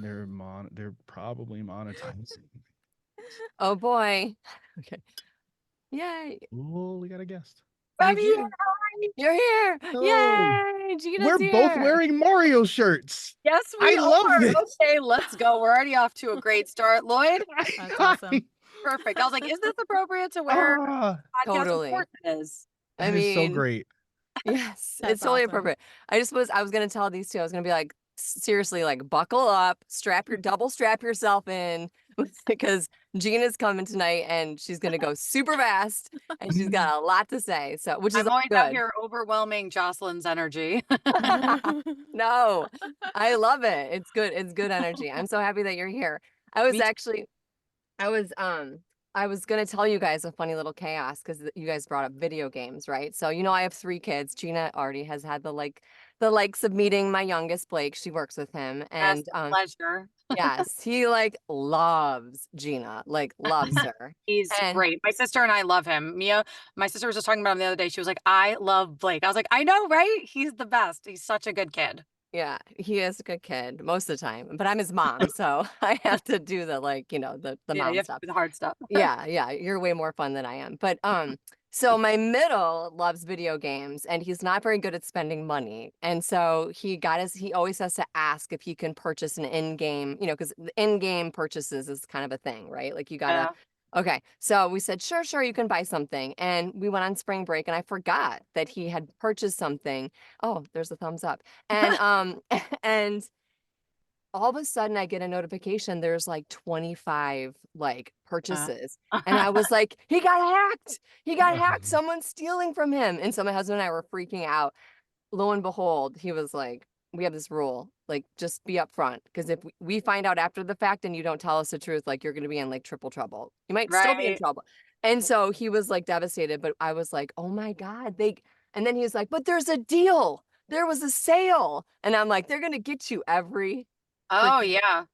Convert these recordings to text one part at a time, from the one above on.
they're probably monetizing. Oh boy. Okay. Yay. Oh, we got a guest. We I'm here. do. You're here. Oh, Yay. Gina's we're both here. wearing Mario shirts. Yes, I we love are. this. Okay, let's go. We're already off to a great start. Lloyd, That's awesome. perfect. I was like, is this appropriate to wear Ah, podcast? Of Totally. course it is. I that is so mean, great. yes, That's it's totally awesome. appropriate. I was gonna tell these two, I was gonna be like, seriously, like buckle up, double strap yourself in because Gina's coming tonight and she's gonna go super fast and she's got a lot to say. So which is I'm always out good. here overwhelming Jocelyn's energy. No, I love it. It's good. It's good energy. I'm so happy that you're here. I was Me too. actually I was I was gonna tell you guys a funny little chaos because you guys brought up video games, right? So you know I have 3 kids. Gina already has had the likes of meeting my youngest Blake. She works with him, Yes, and pleasure. yes, he like loves Gina, like loves her, He's and great. My sister and I love him. Mia, my sister was just talking about him the other day. She was like, I love Blake. I was like, I know, right? He's the best. He's such a good kid. yeah, he is a good kid most of the time. But I'm his mom, so I have to do the like the Yeah, you mom have to stuff. do the hard stuff. Yeah, yeah, you're way more fun than I am. But so my middle loves video games and he's not very good at spending money. And so he always has to ask if he can purchase an in-game, because the in-game purchases is kind of a thing, right? Like you gotta Yeah. okay. So we said, sure, sure, you can buy something. And we went on spring break and I forgot that he had purchased something. Oh, there's a thumbs up. And and all of a sudden I get a notification there's like 25 like Uh, purchases. And I was like, he got hacked. He got hacked. Someone's stealing from him. And so my husband and I were freaking out. Lo and behold, he was like, we have this rule, like just be upfront. Because if we find out after the fact and you don't tell us the truth, like you're gonna be in like triple trouble. You might still be in right. trouble. And so he was like devastated, but I was like, oh my God, and then he was like, but there's a deal. There was a sale. And I'm like, they're gonna get you every Oh, freaking yeah.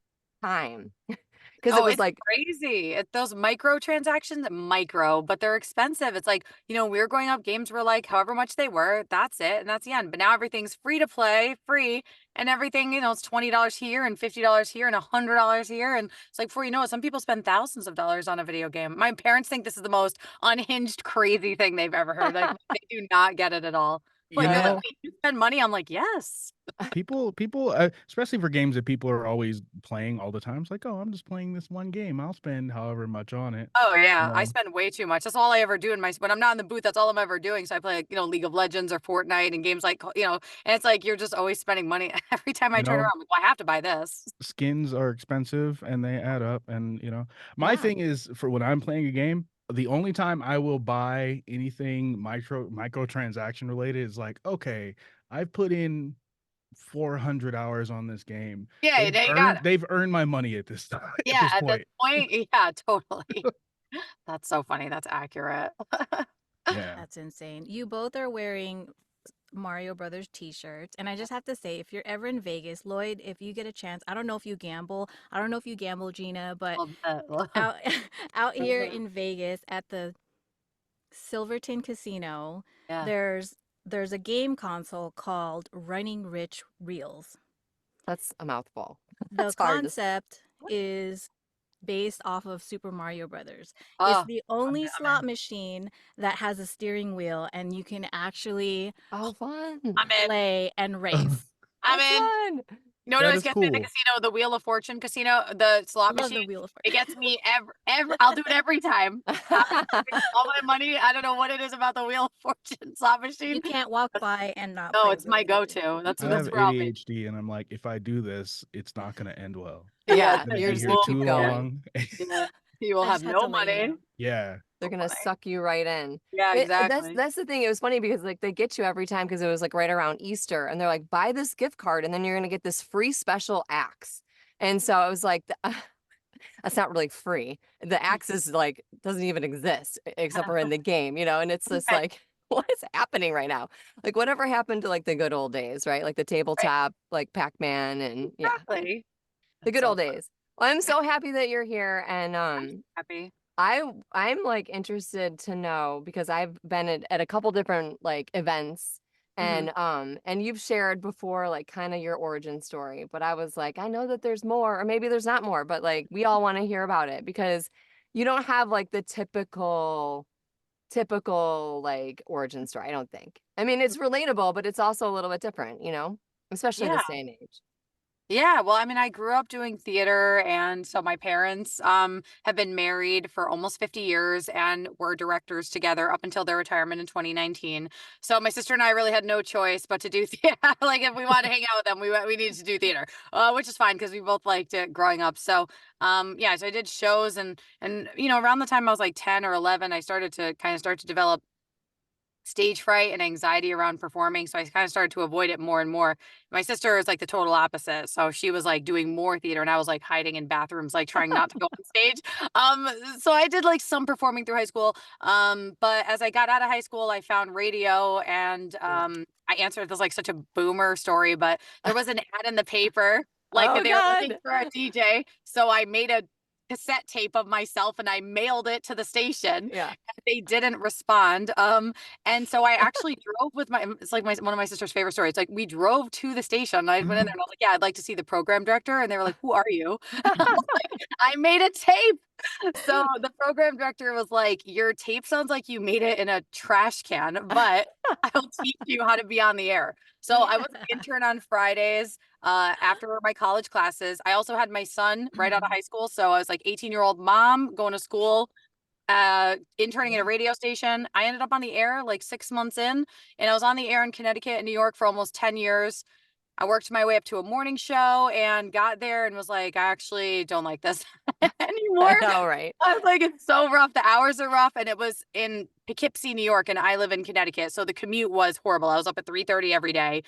time. Because it Oh, was it's like, crazy. Those micro, but they're expensive. It's like, we were growing up, games were like however much they were, that's it, and that's the end. But now everything's free to play, free, and everything, it's $20 here and $50 here and $100 here. And it's like, before you know it, some people spend thousands of dollars on a video game. My parents think this is the most unhinged, crazy thing they've ever heard. Like, they do not get it at all. You Like, they're like, know, wait, you spend money? I'm like, yes. people, especially for games that people are always playing all the time. It's like, oh, I'm just playing this one game. I'll spend however much on it. Oh You yeah, I know, spend way too much. That's all I ever do when I'm not in the booth. That's all I'm ever doing. So I play like, League of Legends or Fortnite and games like, and it's like you're just always spending money every time I you turn around. know, I'm like, well, I have to buy this. skins are expensive and they add up. And my yeah. thing is for when I'm playing a game, the only time I will buy anything microtransaction related is like, okay, I've put in 400 hours on this game. Yeah, you got it. They've earned my money at this time at Yeah, this at this point. point, yeah, totally. That's so funny. That's accurate. Yeah. That's insane. You both are wearing Mario Brothers t-shirts, and I just have to say, if you're ever in Vegas, Lloyd, if you get a chance, I don't know if you gamble. I don't know if you gamble, Gina, but Love that. out out here in Vegas at the Silverton Casino, Yeah. there's a game console called Running Rich Reels. That's a mouthful. The That's hard to concept is based off of Super Mario Brothers. It's Oh, the I'm, only I'm slot in. machine that has a steering wheel and you can actually Oh, fun. I'm in. play and race. I'm That's in. fun. You know what That always is gets me at the cool. casino? The Wheel of Fortune casino, the I slot love machine. the Wheel of It Fortune. gets me every I'll do it every time. All my money. I don't know what it is about the Wheel of Fortune slot machine. You can't walk by and not No, play it's the my Wheel of Fortune. go-to. That's I that's have where I'll be. ADHD and I'm like, if I do this, it's not going to end well. Yeah, Yeah, I'm going to you're be just here gonna well, keep too yeah, going. long. yeah. You will I have just had to no let you money. know. Yeah. They're So gonna funny. suck you right in. Yeah, That's exactly. that's the thing. It was funny because like they get you every time because it was like right around Easter, and they're like, buy this gift card, and then you're gonna get this free special axe. And so I was like, that's not really free. The axe is like doesn't even exist except for in the game, And it's just Right, like, what is happening right now? Like whatever happened to like the good old days, right? Like the right. tabletop, like Pac-Man, and yeah, Exactly. the That's good so old fun. days. Well, I'm so happy that you're here, and I'm so happy. I'm like interested to know because I've been at a couple different like events And you've shared before, like, kind of your origin story, but I was like, I know that there's more, or maybe there's not more, but like, we all want to hear about it because you don't have like the typical like origin story, I don't think. I mean, it's relatable, but it's also a little bit different, especially Yeah. this day and age. Yeah, well, I mean, I grew up doing theater, and so my parents have been married for almost 50 years and were directors together up until their retirement in 2019. So my sister and I really had no choice but to do theater. Like if we wanted to hang out with them, we needed to do theater, which is fine because we both liked it growing up. So yeah, so I did shows, and around the time I was like 10 or 11, I started to start to develop stage fright and anxiety around performing. So I kind of started to avoid it more and more. My sister is like the total opposite. So she was like doing more theater and I was like hiding in bathrooms, like trying not to go on stage. So I did like some performing through high school. But as I got out of high school, I found radio and I answered this like such a boomer story, but there was an ad in the paper like Oh that they were looking God. for a DJ. So I made a cassette tape of myself and I mailed it to the station. Yeah. They didn't respond. And so I actually drove with it's like one of my sister's favorite stories. Like we drove to the station. I went in there and I was like, yeah, I'd like to see the program director. And they were like, who are you? I was like, I made a tape. So the program director was like, your tape sounds like you made it in a trash can, but I'll teach you how to be on the air. So I was an intern on Fridays after my college classes. I also had my son right out of high school. So I was like 18-year-old mom going to school, interning at a radio station. I ended up on the air like 6 months in, and I was on the air in Connecticut and New York for almost 10 years. I worked my way up to a morning show and got there and was like, I actually don't like this anymore. All right. I was like, it's so rough. The hours are rough. And it was in Poughkeepsie, New York, and I live in Connecticut. So the commute was horrible. I was up at 3:30 every day.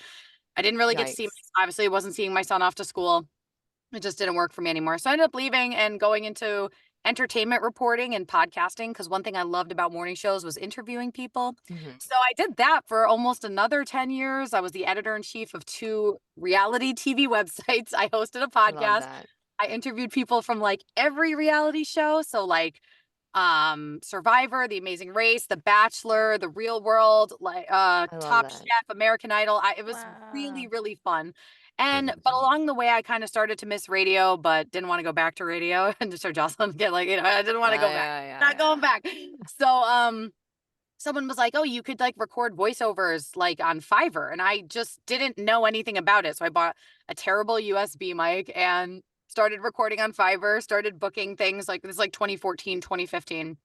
I didn't really get to see, Yikes. obviously, I wasn't seeing my son off to school. It just didn't work for me anymore. So I ended up leaving and going into entertainment reporting and podcasting because one thing I loved about morning shows was interviewing people. So I did that for almost another 10 years. I was the editor in chief of 2 reality TV websites. I hosted a I love podcast. that. I interviewed people from like every reality show. So like Survivor, The Amazing Race, The Bachelor, The Real World, like I love Top that. Chef, American Idol. It was really, Wow. really fun. Very But fun. along the way, I kind of started to miss radio, but didn't want to go back to radio and just start Jocelyn get like, I didn't want to go back. Yeah. Not going back. So someone was like, oh, you could like record voiceovers like on Fiverr. And I just didn't know anything about it. So I bought a terrible USB mic and started recording on Fiverr, started booking things like this, like 2014, 2015.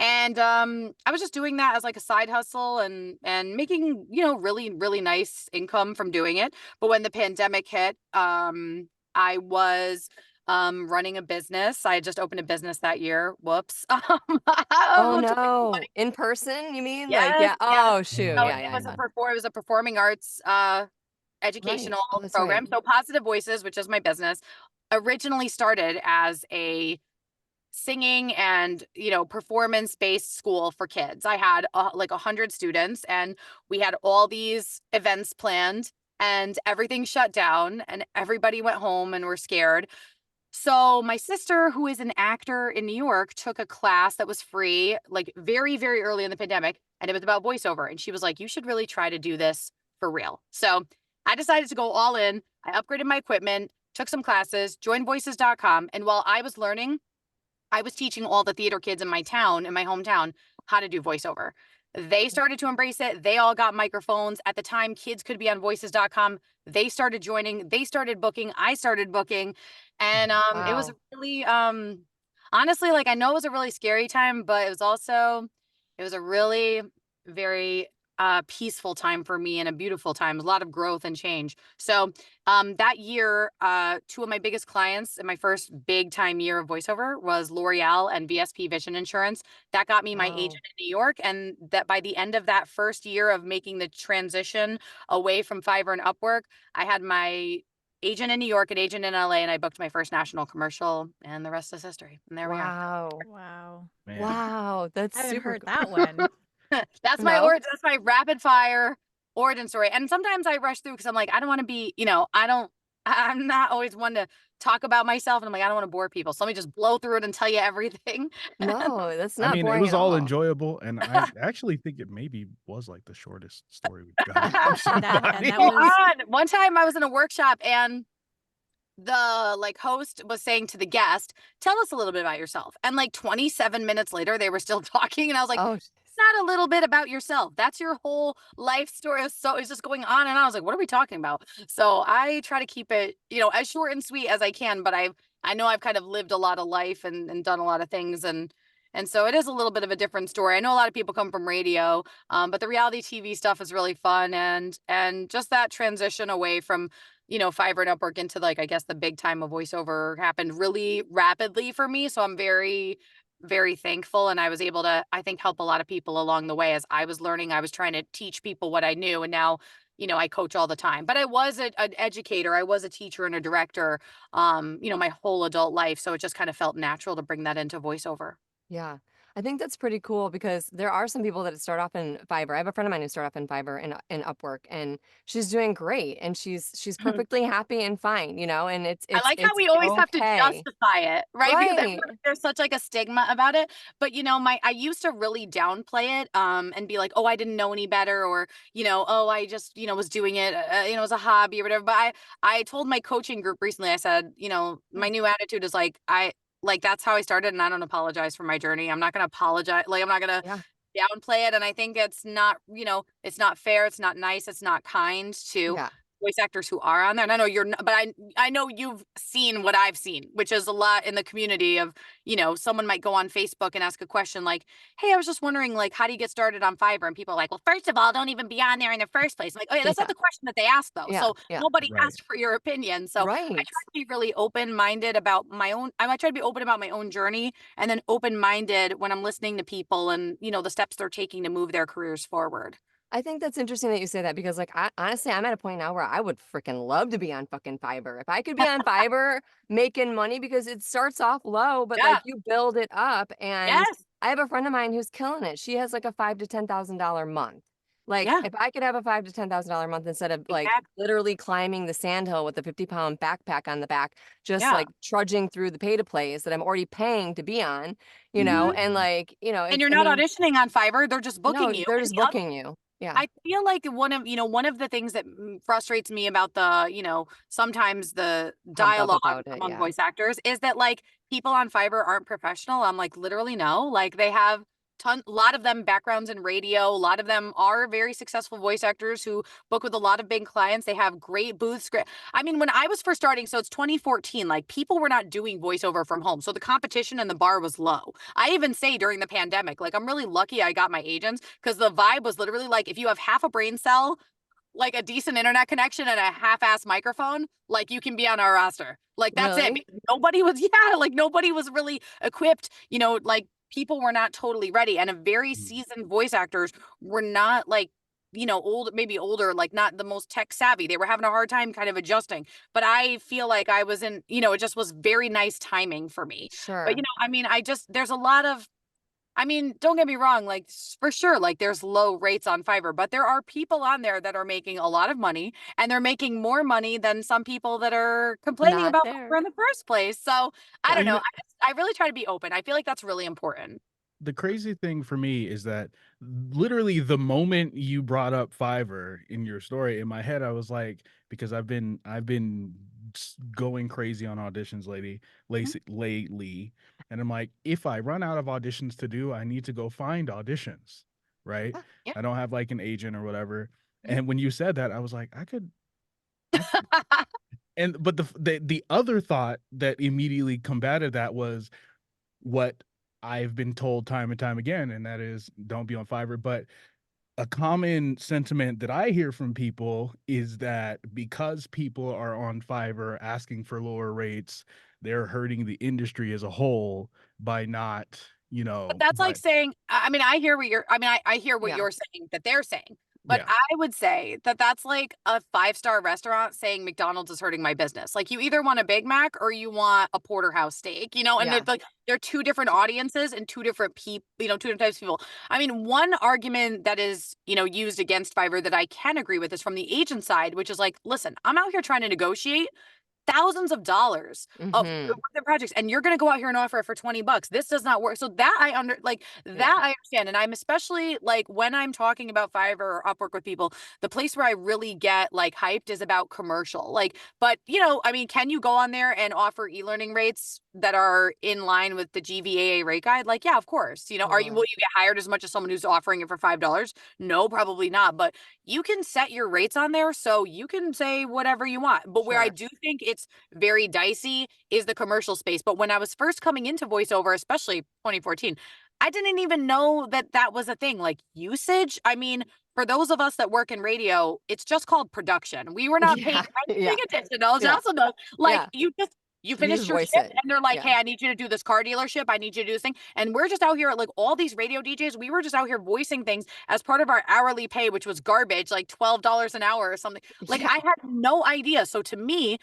And I was just doing that as like a side hustle and making, really, really nice income from doing it. But when the pandemic hit, I was running a business. I had just opened a business that year. Whoops. Oh Well, no. In person, you mean? Like, yes, yeah. yes. Oh shoot. So Yeah, it yeah, was yeah. it was a performing arts Right. educational Oh, that's program. right. So Positive Voices, which is my business, originally started as a singing and performance based school for kids. I had like 100 students and we had all these events planned and everything shut down and everybody went home and were scared. So my sister, who is an actor in New York, took a class that was free, like very, very early in the pandemic, and it was about voiceover. And she was like, you should really try to do this for real. So I decided to go all in. I upgraded my equipment, took some classes, joined voices.com. And while I was learning, I was teaching all the theater kids in my town, in my hometown, how to do voiceover. They started to embrace it. They all got microphones. At the time, kids could be on voices.com. They started joining. They started booking. I started booking. And it was Wow. really, honestly, like I know it was a really scary time, but it was a really very peaceful time for me and a beautiful time, a lot of growth and change. So that year, 2 of my biggest clients in my first big time year of voiceover was L'Oreal and VSP Vision Insurance. That got me my agent Wow. in New York. And that by the end of that first year of making the transition away from Fiverr and Upwork, I had my agent in New York, an agent in LA, and I booked my first national commercial, and the rest is history. And there we are. Wow. Wow. Man. Wow. That's I haven't super heard cool. that one. No? That's my rapid fire origin story. And sometimes I rush through because I'm like, I don't want to be, I'm not always one to talk about myself, and I'm like, I don't want to bore people, so let me just blow through it and tell you everything. No, that's I not mean, it boring was at all all. enjoyable, and I actually think it maybe was like the shortest story we've gotten from And that somebody. Hold was on. One time I was in a workshop and the like host was saying to the guest, tell us a little bit about yourself. And like 27 minutes later, they were still talking. And I was like, Oh, not a little bit about yourself. That's your whole life story. So it's just going on. And I was like, what are we talking about? So I try to keep it, as short and sweet as I can, but I know I've kind of lived a lot of life and done a lot of things. And so it is a little bit of a different story. I know a lot of people come from radio, but the reality TV stuff is really fun. And just that transition away from Fiverr and Upwork into like, I guess the big time of voiceover happened really rapidly for me. So I'm very, very thankful. And I was able to, I think, help a lot of people along the way as I was learning. I was trying to teach people what I knew. And now, I coach all the time. But I was an educator. I was a teacher and a director, my whole adult life. So it just kind of felt natural to bring that into voiceover. yeah. I think that's pretty cool because there are some people that start off in Fiverr. I have a friend of mine who started off in Fiverr and Upwork, and she's doing great, and she's perfectly happy and fine, and it's I it's like how it's we always have to okay. justify it, right? Because I feel Right. like there's such like a stigma about it. But I used to really downplay it, and be like, oh, I didn't know any better, or oh, I just was doing it, as a hobby or whatever. But I told my coaching group recently, I said, my new attitude is like that's how I started, and I don't apologize for my journey. I'm not gonna apologize, like I'm not gonna Yeah. downplay it. And I think it's not, it's not fair, it's not nice, it's not kind to Yeah. voice actors who are on there. And I know you're not, but I know you've seen what I've seen, which is a lot in the community of, someone might go on Facebook and ask a question like, hey, I was just wondering, like, how do you get started on Fiverr? And people are like, well, first of all, don't even be on there in the first place. I'm like, oh yeah, that's not Yeah. the question that they asked though. Yeah. So Yeah. nobody Right. asked for your opinion. So I Right. try to be really open-minded about my own, I try to be open about my own journey, and then open-minded when I'm listening to people and, the steps they're taking to move their careers forward. I think that's interesting that you say that because, like, honestly, I'm at a point now where I would freaking love to be on fucking Fiverr. If I could be on Fiverr making money because it starts off low, but like Yeah. you build it up. And Yes. I have a friend of mine who's killing it. She has like a $5,000 to $10,000 month. Like, Yeah. if I could have a $5,000 to $10,000 month instead of like Exactly. literally climbing the sandhill with a 50-pound backpack on the back, just Yeah. like trudging through the pay to plays that I'm already paying to be on, Mhm. and like, And it's, you're I not mean, auditioning on Fiverr, they're just no, booking you. they're And just the other, booking you. Yeah. I feel like one of the things that frustrates me about the, sometimes the Pumped up dialogue about it, among yeah. voice actors is that like people on Fiverr aren't professional. I'm like, literally no. Like they have a lot of them backgrounds in radio. A lot of them are very successful voice actors who book with a lot of big clients. They have great booths. I mean, when I was first starting, so it's 2014, like people were not doing voiceover from home. So the competition and the bar was low. I even say during the pandemic, like I'm really lucky I got my agents because the vibe was literally like if you have half a brain cell, like a decent internet connection and a half-ass microphone, like you can be on our roster. Like that's it. Really? Because nobody was, yeah, like nobody was really equipped, like people were not totally ready. And a very Mm. seasoned voice actors were not like, old, maybe older, like not the most tech savvy. They were having a hard time kind of adjusting. But I feel like I was in, it just was very nice timing for me. But Sure. I mean, there's a lot of, I mean, don't get me wrong, like for sure, like there's low rates on Fiverr, but there are people on there that are making a lot of money, and they're making more money than some people that are complaining Not about Fiverr there. in the first place. So I Well, don't know. I really try to be open. I feel like that's really important. the crazy thing for me is that literally the moment you brought up Fiverr in your story, in my head, I was like, because I've been going crazy on auditions Mhm. lately, and I'm like, if I run out of auditions to do, I need to go find auditions, right? Yeah. Yeah. I don't have like an agent or whatever. Mhm. And when you said that, I was like, I could, and but the other thought that immediately combated that was what I've been told time and time again, and that is don't be on Fiverr. But a common sentiment that I hear from people is that because people are on Fiverr asking for lower rates, they're hurting the industry as a whole by not, But that's like but saying, I mean, I hear what you're, I mean, I hear what Yeah. you're saying that they're saying, but yeah, I would say that that's like a five-star restaurant saying McDonald's is hurting my business. Like you either want a Big Mac or you want a porterhouse steak, and Yeah. it's like they're two different audiences and two different people, two different types of people. I mean, one argument that is, used against Fiverr that I can agree with is from the agent side, which is like, listen, I'm out here trying to negotiate. thousands of dollars of Mm-hmm. the projects, and you're going to go out here and offer it for $20. This does not work. So that I Yeah. I understand. And I'm especially like when I'm talking about Fiverr or Upwork with people, the place where I really get like hyped is about commercial. Like, but I mean, can you go on there and offer e-learning rates that are in line with the GVAA rate guide? Like, yeah, of course. Will Totally. you get hired as much as someone who's offering it for $5? No, probably not. But you can set your rates on there so you can say whatever you want. But where I Sure. do think it's very dicey is the commercial space. But when I was first coming into voiceover, especially 2014, I didn't even know that that was a thing. Like usage, I mean, for those of us that work in radio, it's just called production. We were not paying Yeah. Yeah. attention. Yeah. Also know, like Yeah. you You just finished your voice shift it. and they're like, Yeah. hey, I need you to do this car dealership. I need you to do this thing. And we're just out here like all these radio DJs. We were just out here voicing things as part of our hourly pay, which was garbage, like $12 an hour or something. Like Yeah. I had no idea. So to me,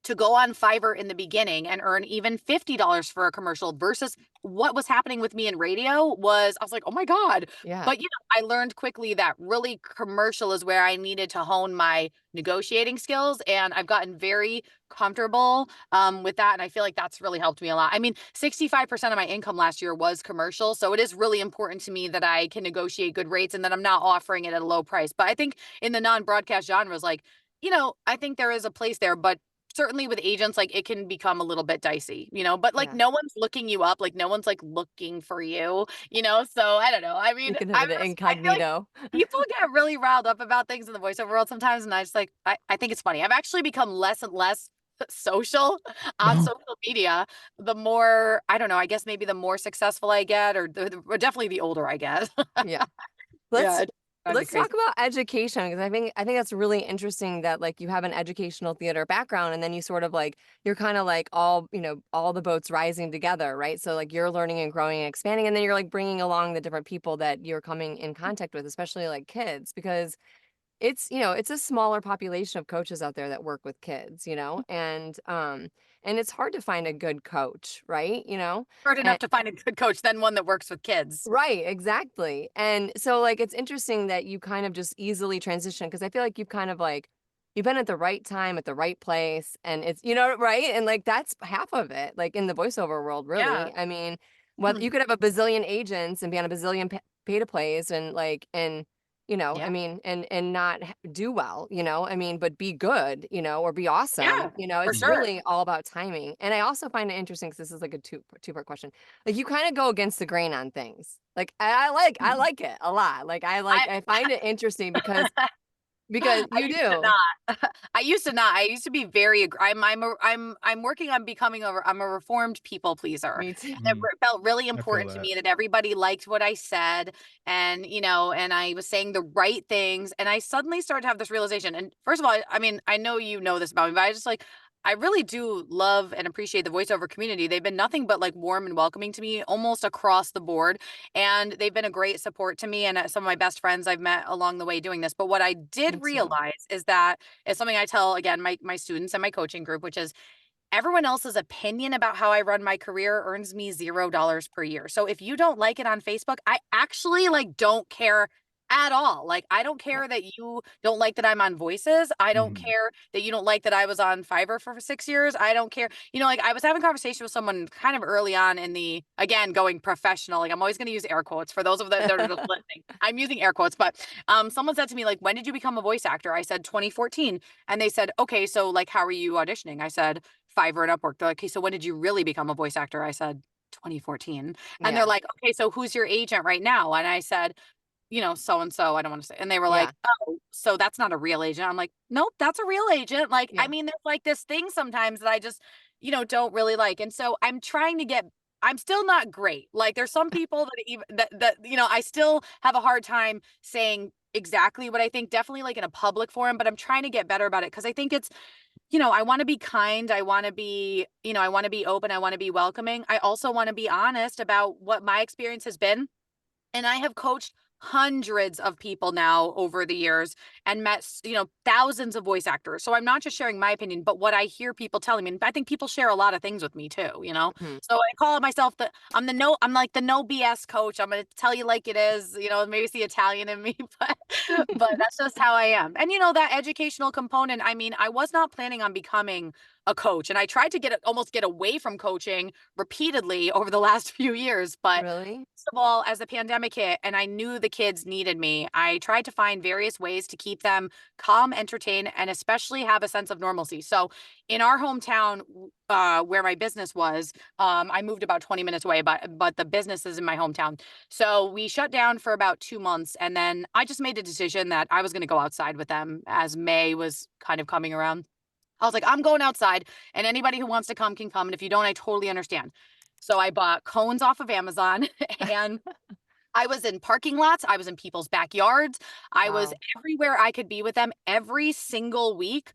to go on Fiverr in the beginning and earn even $50 for a commercial versus what was happening with me in radio I was like, oh my God. Yeah. But I learned quickly that really commercial is where I needed to hone my negotiating skills. And I've gotten very comfortable with that. And I feel like that's really helped me a lot. I mean, 65% of my income last year was commercial. So it is really important to me that I can negotiate good rates and that I'm not offering it at a low price. But I think in the non-broadcast genres, like, I think there is a place there, but certainly with agents, like it can become a little bit dicey, but like Yeah. no one's looking you up, like no one's like looking for you. So I don't know. I You mean, can have it I feel like incognito. people get really riled up about things in the voiceover world sometimes, and I just like I think it's funny. I've actually become less and less social on No. social media. The more I don't know, I guess maybe the more successful I get, or definitely the older I get. Yeah. Yeah, Let's it drives me let's crazy. talk about education because I think that's really interesting that like you have an educational theater background and then you sort of like you're kind of like all the boats rising together, right? So like you're learning and growing and expanding and then you're like bringing along the different people that you're coming in contact with, especially like kids because it's a smaller population of coaches out there that work with kids, and it's hard to find a good coach, right? Hard enough to find a good coach than one that works with kids. Right, exactly. And so like it's interesting that you kind of just easily transition because I feel like you've been at the right time at the right place and it's right? And like that's half of it, like in the voiceover world, Yeah. really. I mean, whether you could have a bazillion agents and be on a bazillion pay to plays and I Yeah. mean, and not do well, I mean, but be good, or be awesome, Yeah, for it's sure. really all about timing. And I also find it interesting because this is like a two-part question. Like you kind of go against the grain on things. Like I like it a lot. Like I I find it interesting because I you used to do. not. I used to not. I used to be very I'm working on becoming I'm a reformed people pleaser. Me too. It Mm, felt really I feel important to that. me that everybody liked what I said and I was saying the right things and I suddenly started to have this realization. And first of all, I mean, I know you know this about me, but I really do love and appreciate the voiceover community. They've been nothing but like warm and welcoming to me almost across the board. And they've been a great support to me and some of my best friends I've met along the way doing this. But what I Me did too. realize is that is something I tell again my students and my coaching group, which is everyone else's opinion about how I run my career earns me $0 per year. So if you don't like it on Facebook, I actually like don't care at all. Like I don't Yeah. care that you don't like that I'm on Voices. I don't Mhm. care that you don't like that I was on Fiverr for 6 years. I don't care. Like I was having a conversation with someone kind of early on in the again going professional. Like I'm always going to use air quotes for those of them that are just listening. I'm using air quotes, but someone said to me like, "When did you become a voice actor?" I said 2014, and they said, "Okay, so like how are you auditioning?" I said Fiverr and Upwork. They're like, "Okay, so when did you really become a voice actor?" I said, 2014. And they're Yeah. like, "Okay, so who's your agent right now?" And I said, so and so, I don't want to say. And they were Yeah. like, "Oh, so that's not a real agent." I'm like, "Nope, that's a real agent." Like, I Yeah. mean, there's like this thing sometimes that I just, don't really like. And so I'm still not great. Like there's some people that even that I still have a hard time saying exactly what I think, definitely like in a public forum, but I'm trying to get better about it because I think it's I want to be kind. I want to be, I want to be open. I want to be welcoming. I also want to be honest about what my experience has been. And I have coached hundreds of people now over the years and met, thousands of voice actors. So I'm not just sharing my opinion, but what I hear people telling me. And I think people share a lot of things with me too, Mhm. So I call myself I'm like the no BS coach. I'm going to tell you like it is, maybe it's the Italian in me, but that's just how I am. And that educational component, I mean, I was not planning on becoming a coach, and I tried to almost get away from coaching repeatedly over the last few years, but Really? first of all, as the pandemic hit and I knew the kids needed me, I tried to find various ways to keep them calm, entertained, and especially have a sense of normalcy. So in our hometown, where my business was, I moved about 20 minutes away, but the business is in my hometown. So we shut down for about 2 months, and then I just made a decision that I was going to go outside with them as May was kind of coming around. I was like, I'm going outside, and anybody who wants to come can come. And if you don't, I totally understand. So I bought cones off of Amazon and I was in parking lots. I was in people's backyards. I was Wow. everywhere I could be with them every single week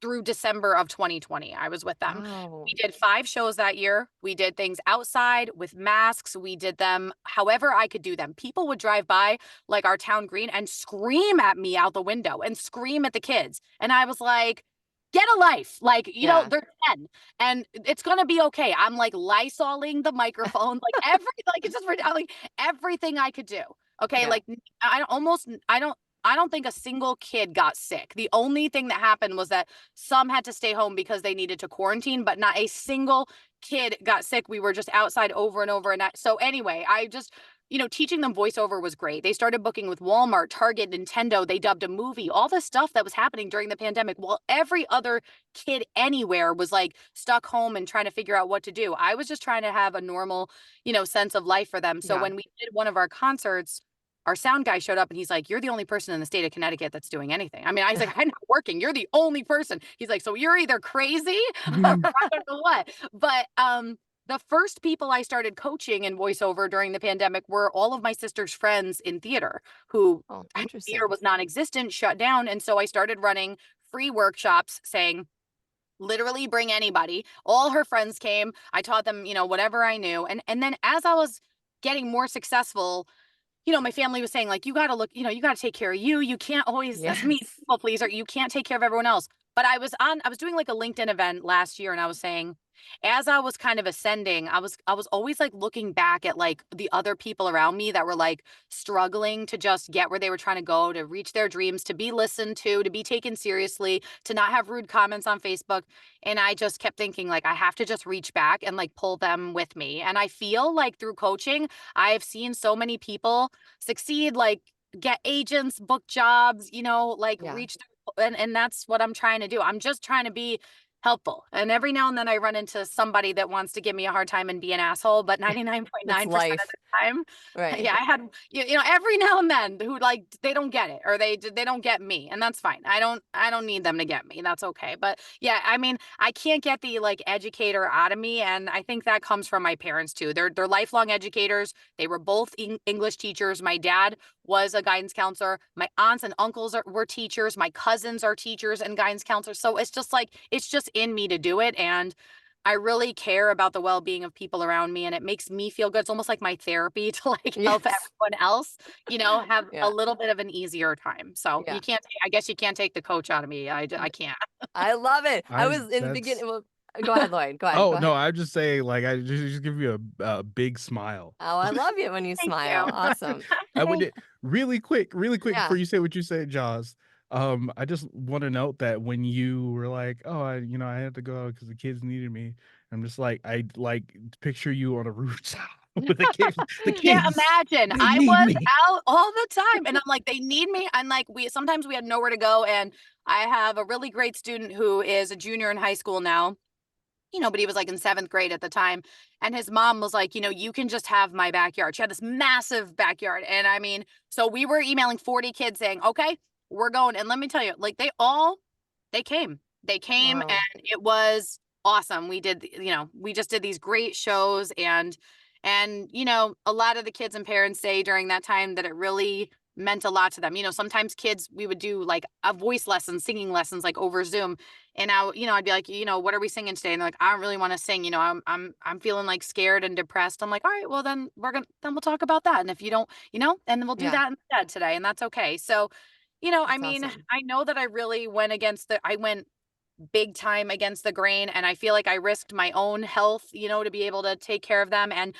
through December of 2020. I was with them. Wow. We did 5 shows that year. We did things outside with masks. We did them however I could do them. People would drive by like our town green and scream at me out the window and scream at the kids. And I was like, get a life. Like, Yeah. they're 10 and it's going to be okay. I'm like Lysoling the microphone, like it's just like everything I could do. Okay. Yeah. Like I don't think a single kid got sick. The only thing that happened was that some had to stay home because they needed to quarantine, but not a single kid got sick. We were just outside over and over. So anyway, I just, teaching them voiceover was great. They started booking with Walmart, Target, Nintendo. They dubbed a movie, all the stuff that was happening during the pandemic. While every other kid anywhere was like stuck home and trying to figure out what to do. I was just trying to have a normal, sense of life for them. So Yeah. when we did one of our concerts, our sound guy showed up and he's like, you're the only person in the state of Connecticut that's doing anything. I mean, I was like, I'm not working. You're the only person. He's like, so you're either crazy or I don't know what. But the first people I started coaching in voiceover during the pandemic were all of my sister's friends in theater who Oh, theater interesting. was non-existent, shut down. And so I started running free workshops saying, literally bring anybody. All her friends came. I taught them, whatever I knew. And then as I was getting more successful, my family was saying, like, you got to look, you got to take care of you. You can't always, that's me, Yes. people pleaser. You can't take care of everyone else. But I was doing like a LinkedIn event last year and I was saying, as I was kind of ascending, I was always like looking back at like the other people around me that were like struggling to just get where they were trying to go, to reach their dreams, to be listened to be taken seriously, to not have rude comments on Facebook. And I just kept thinking, like, I have to just reach back and like pull them with me. And I feel like through coaching, I've seen so many people succeed, like get agents, book jobs, like Yeah. reach and that's what I'm trying to do. I'm just trying to be helpful. And every now and then I run into somebody that wants to give me a hard time and be an asshole, but It's 99.9% of life. the time, Right. yeah, I had every now and then who like they don't get it or they don't get me, and that's fine. I don't need them to get me. That's okay. But yeah, I mean, I can't get the like educator out of me, and I think that comes from my parents too. They're lifelong educators. They were both English teachers. My dad was a guidance counselor. My aunts and uncles were teachers. My cousins are teachers and guidance counselors. So it's just like it's just in me to do it, and I really care about the well-being of people around me, and it makes me feel good. It's almost like my therapy to like help Yes. everyone else, have a Yeah. little bit of an easier time. So Yeah. I guess you can't take the coach out of me. I can't. I love it. I I was in the that's beginning. Well, go ahead, Lloyd. Go ahead. Oh Go no, ahead. I just say like I just give you a big smile. Oh, I love you when you Thank smile. you. Awesome. I Hey, would really quick yeah. before you say what you say, Jaws. I just want to note that when you were like, "Oh, I had to go because the kids needed me," I'm just like, I like picture you on a rooftop with the kids. The Yeah, kids, imagine. they I need was me. out all the time and I'm like, they need me. And like sometimes we had nowhere to go. And I have a really great student who is a junior in high school now, but he was like in 7th grade at the time. And his mom was like, you can just have my backyard. She had this massive backyard. And I mean, so we were emailing 40 kids saying, okay, we're going. And let me tell you, like they came. They came Wow. and it was awesome. We did, we just did these great shows and a lot of the kids and parents say during that time that it really meant a lot to them. Sometimes kids, we would do like a voice lesson, singing lessons, like over Zoom. And I'd be like, what are we singing today? And they're like, I don't really want to sing. I'm feeling like scared and depressed. I'm like, all right, well then we'll talk about that. And if you don't, and then we'll do Yeah. that instead today. And that's okay. So, I That's mean, awesome. I know that I really I went big time against the grain, and I feel like I risked my own health, to be able to take care of them. And,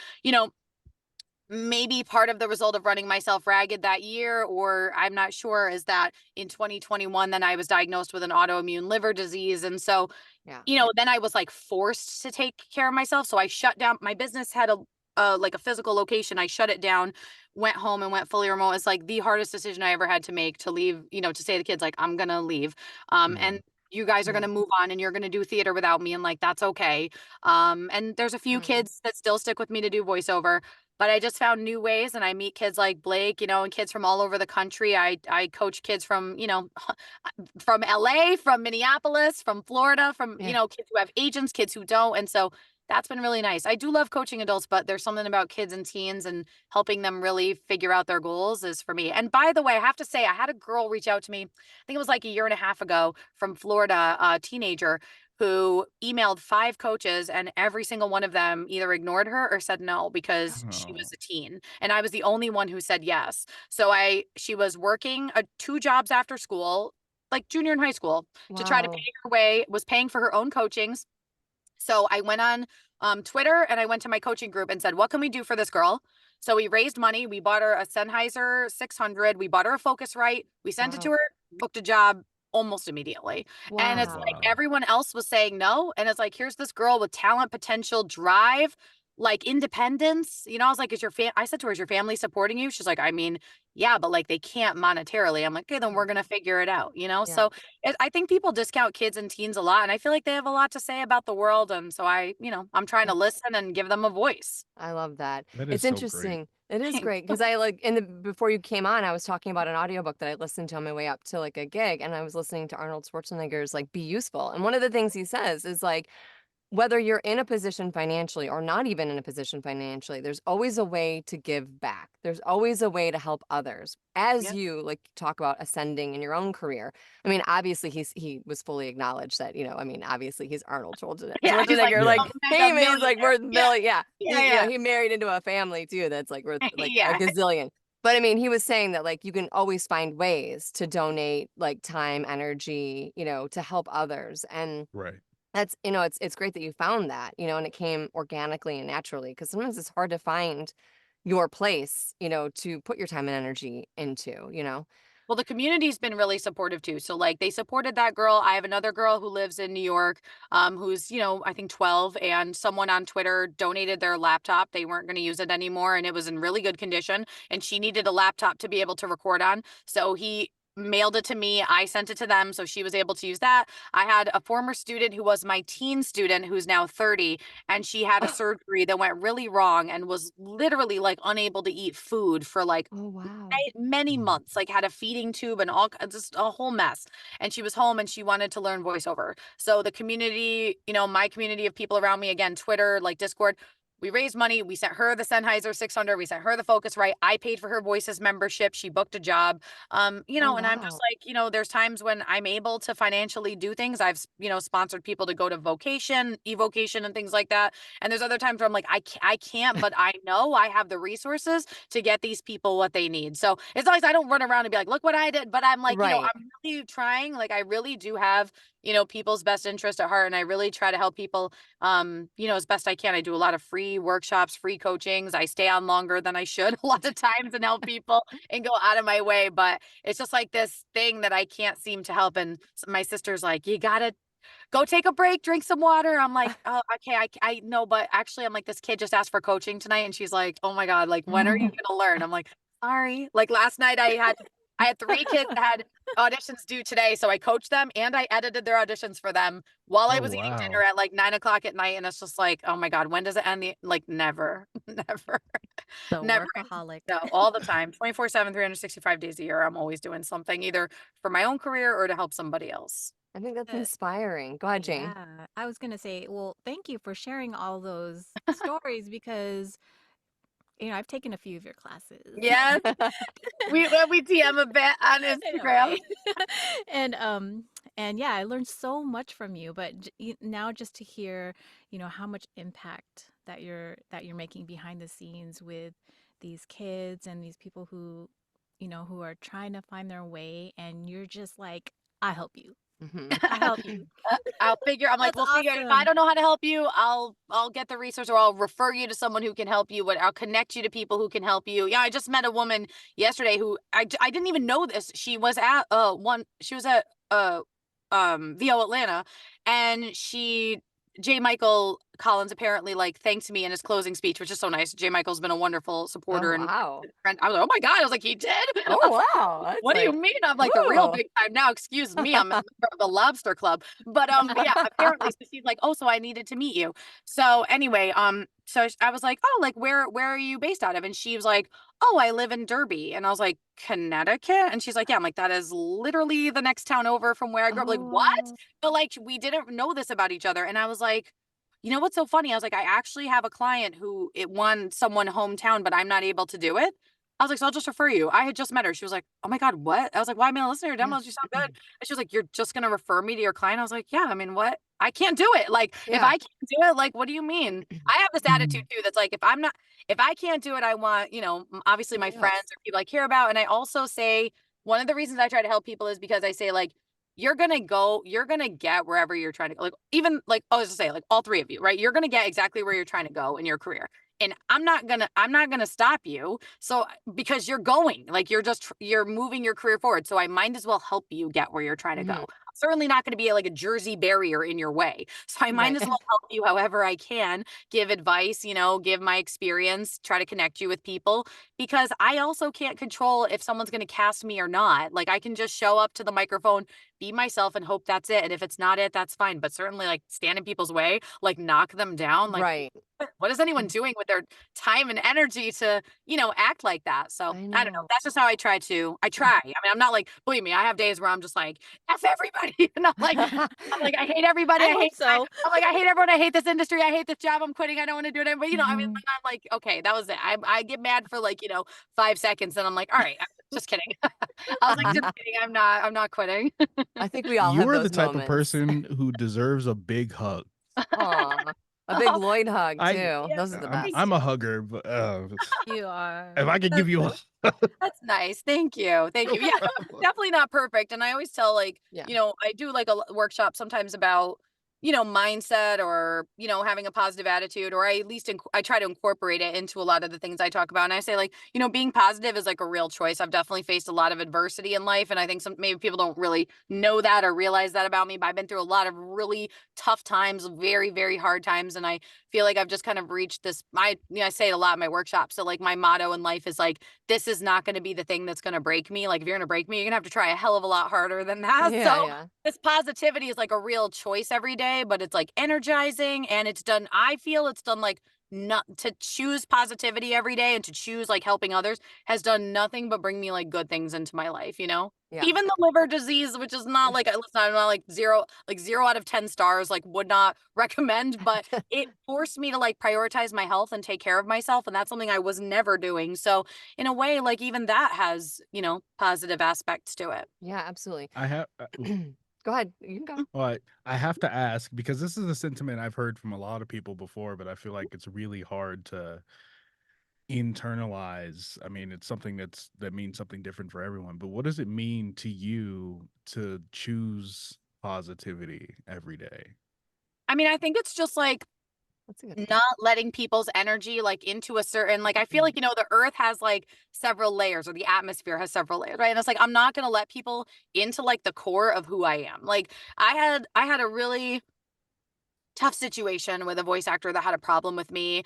maybe part of the result of running myself ragged that year, or I'm not sure, is that in 2021, then I was diagnosed with an autoimmune liver disease. And so, Yeah. then I was like forced to take care of myself. So I shut down my business, had like a physical location. I shut it down, went home and went fully remote. It's like the hardest decision I ever had to make, to leave, to say to the kids, like, I'm going to leave. And you guys are going Yeah. to move on and you're going to do theater without me. And like, that's okay. And there's a few kids that still stick with me to do voiceover, but I just found new ways, and I meet kids like Blake, and kids from all over the country. I coach kids from, from LA, from Minneapolis, from Florida, from, Yeah. kids who have agents, kids who don't. And so that's been really nice. I do love coaching adults, but there's something about kids and teens and helping them really figure out their goals is for me. And by the way, I have to say, I had a girl reach out to me, I think it was like a year and a half ago, from Florida, a teenager who emailed 5 coaches, and every single one of them either ignored her or said no because she Oh. was a teen. And I was the only one who said yes. So she was working 2 jobs after school, like junior in high school, to try to Wow. pay her way, was paying for her own coachings. So I went on Twitter, and I went to my coaching group and said, what can we do for this girl? So we raised money. We bought her a Sennheiser 600. We bought her a Focusrite. We sent it to Wow. her, booked a job almost immediately. And Oh, it's Wow. like wow. everyone else was saying no. And it's like, here's this girl with talent, potential, drive, like independence. I was like, I said to her, is your family supporting you? She's like, I mean, yeah, but like they can't monetarily. I'm like, okay, then Yeah. we're going to figure it out, Yeah. So I think people discount kids and teens a lot, and I feel like they have a lot to say about the world. And so I'm trying to Yeah. listen and give them a voice. I love that. That is It's so great. interesting. It is great because I like before you came on, I was talking about an audiobook that I listened to on my way up to like a gig, and I was listening to Arnold Schwarzenegger's like Be Useful. And one of the things he says is like, whether you're in a position financially or not even in a position financially, there's always a way to give back. There's always a way to help others as Yep. you like talk about ascending in your own career. I mean, obviously he was fully acknowledged that, I mean, obviously he's Arnold Yeah, he's like Schwarzenegger, a like mega hey man, he's like millionaire. worth Yeah, million. Yeah. yeah, yeah. He married into a family too that's like worth like a Yeah. gazillion. But I mean, he was saying that like you can always find ways to donate like time, energy, to help others. And Right. that's, it's great that you found that, and it came organically and naturally because sometimes it's hard to find your place, to put your time and energy into. Well, the community's been really supportive too. So like they supported that girl. I have another girl who lives in New York, who's, I think 12, and someone on Twitter donated their laptop. They weren't going to use it anymore, and it was in really good condition, and she needed a laptop to be able to record on. So he mailed it to me. I sent it to them, so she was able to use that. I had a former student who was my teen student who's now 30, and she had a surgery that went really wrong and was literally like unable to eat food for like Oh, wow. many Mm. months, like had a feeding tube and all, just a whole mess. And she was home and she wanted to learn voiceover. So the community, my community of people around me, again, Twitter, like Discord, we raised money. We sent her the Sennheiser 600. We sent her the Focusrite. I paid for her Voices membership. She booked a job. Oh, And I'm just wow. like, there's times when I'm able to financially do things. I've, sponsored people to go to vocation, evocation, and things like that. And there's other times where I'm like, I can't, but I know I have the resources to get these people what they need. So it's always, I don't run around and be like, look what I did. But I'm like, Right. I'm really trying. Like, I really do have, people's best interest at heart. And I really try to help people, as best I can. I do a lot of free workshops, free coachings. I stay on longer than I should a lot of times and help people and go out of my way. But it's just like this thing that I can't seem to help. And my sister's like, you got to go take a break, drink some water. I'm like, oh, okay, I know, but actually I'm like, this kid just asked for coaching tonight. And she's like, oh my God, like, when are you gonna learn? I'm like, sorry. Like last night I had 3 kids that had auditions due today. So I coached them and I edited their auditions for them while I Oh, was eating dinner wow. at like 9 o'clock at night. And it's just like, oh my God, when does it end? Like never, never, The never. workaholic. So all the time, 24/7, 365 days a year, I'm always doing something either for my own career or to help somebody else. I think that's Uh, inspiring. Go ahead, Jane. yeah, I was gonna say, well, thank you for sharing all those stories because I've taken a few of your classes. Yes. We TM a bit on I know, Instagram. right? And yeah, I learned so much from you, but now just to hear, how much impact that you're making behind the scenes with these kids and these people who are trying to find their way, and you're just like, I help you. I help you. I'm like, That's we'll figure it. If I awesome. don't know how to help you, I'll get the resource, or I'll refer you to someone who can help you. I'll connect you to people who can help you. Yeah, I just met a woman yesterday who I didn't even know this. She was at VO Atlanta, and J. Michael Collins apparently like thanked me in his closing speech, which is so nice. J. Michael's been a wonderful supporter Oh, and wow. friend. I was like, oh my God. I was like, he did? Oh, wow. That's What do you like, mean? I'm like the real whoa. big time now. Excuse me. I'm a member of the Lobster Club. But yeah, apparently so she's like, oh, so I needed to meet you. So anyway, so I was like, oh, like where are you based out of? And she was like, oh, I live in Derby. And I was like, Connecticut? And she's like, yeah. I'm like, that is literally the next town over from where I grew up. Like, what? Oh, But like we didn't know this about each other. And I was like, you know what's so funny? I was like, I actually have a client who it won someone hometown, but I'm not able to do it. I was like, so I'll just refer you. I had just met her. She was like, oh my God, what? I was like, why am I listening to your yeah. demos? You sound good. And she was like, you're just going to refer me to your client? I was like, yeah, I mean, what? I can't do it. Like, if Yeah. I can't do it, like, what do you mean? I have this attitude too. That's like, if I can't do it, I want, obviously my Somebody friends else. or people I care about. And I also say, one of the reasons I try to help people is because I say like, you're going to get wherever you're trying to go. Like, even like, I was to say like all three of you, right? You're going to get exactly where you're trying to go in your career. And I'm not gonna stop you. So because you're going, like you're moving your career forward. So I might as well help you get where you're trying to go. Mhm. I'm certainly not going to be like a Jersey barrier in your way. So I might Right. as well help you however I can, give advice, give my experience, try to connect you with people, because I also can't control if someone's going to cast me or not. Like I can just show up to the microphone, be myself, and hope that's it. And if it's not it, that's fine. But certainly like stand in people's way, like knock them down, like Right. what is anyone doing with their time and energy to, act like that? So I I don't know. know. That's just how I try to. I try. I mean, I'm not like, believe me, I have days where I'm just like, F everybody. And I'm like, I hate everybody. I hope so. I'm like, I hate everyone. I hate this industry. I hate this job. I'm quitting. I don't want to do it anymore. I mean, Mhm. I'm like, okay, that was it. I get mad for like, 5 seconds, and I'm like, all right, I'm just kidding. I was like, just You kidding. I'm not quitting. I think we all you have are the those type of moments. person who deserves a big hug. Aw. A big Lloyd hug I too. Yeah, Those are the thank best. I'm a you. hugger, but You are. if I could give you a That's nice. Thank you. Thank you. Yeah, definitely not perfect. And I always tell like, Yeah. I do like a workshop sometimes about, mindset, or, having a positive attitude, or I at least I try to incorporate it into a lot of the things I talk about. And I say like, being positive is like a real choice. I've definitely faced a lot of adversity in life. And I think maybe people don't really know that or realize that about me, but I've been through a lot of really tough times, very, very hard times. And I feel like I've just kind of reached this, I say it a lot in my workshops. So like my motto in life is like, this is not going to be the thing that's going to break me. Like if you're going to break me, you're going to have to try a hell of a lot harder than that. Yeah, So yeah. this positivity is like a real choice every day, but it's like energizing, and I feel it's done like not to choose positivity every day and to choose like helping others has done nothing but bring me like good things into my life, Yeah. even the liver disease, which is not like, listen, I'm not like 0 out of 10 stars, like would not recommend, but it forced me to like prioritize my health and take care of myself. And that's something I was never doing. So in a way, like even that has, positive aspects to it. Yeah, absolutely. I have Go ahead. You can go. well, I have to ask because this is a sentiment I've heard from a lot of people before, but I feel like it's really hard to internalize. I mean, it's something that means something different for everyone, but what does it mean to you to choose positivity every day? I mean, I think it's just like That's a good not letting people's energy like into a certain, like I feel like the earth has like several layers, or the atmosphere has several layers, right? And it's like I'm not going to let people into like the core of who I am. Like I had a really tough situation with a voice actor that had a problem with me.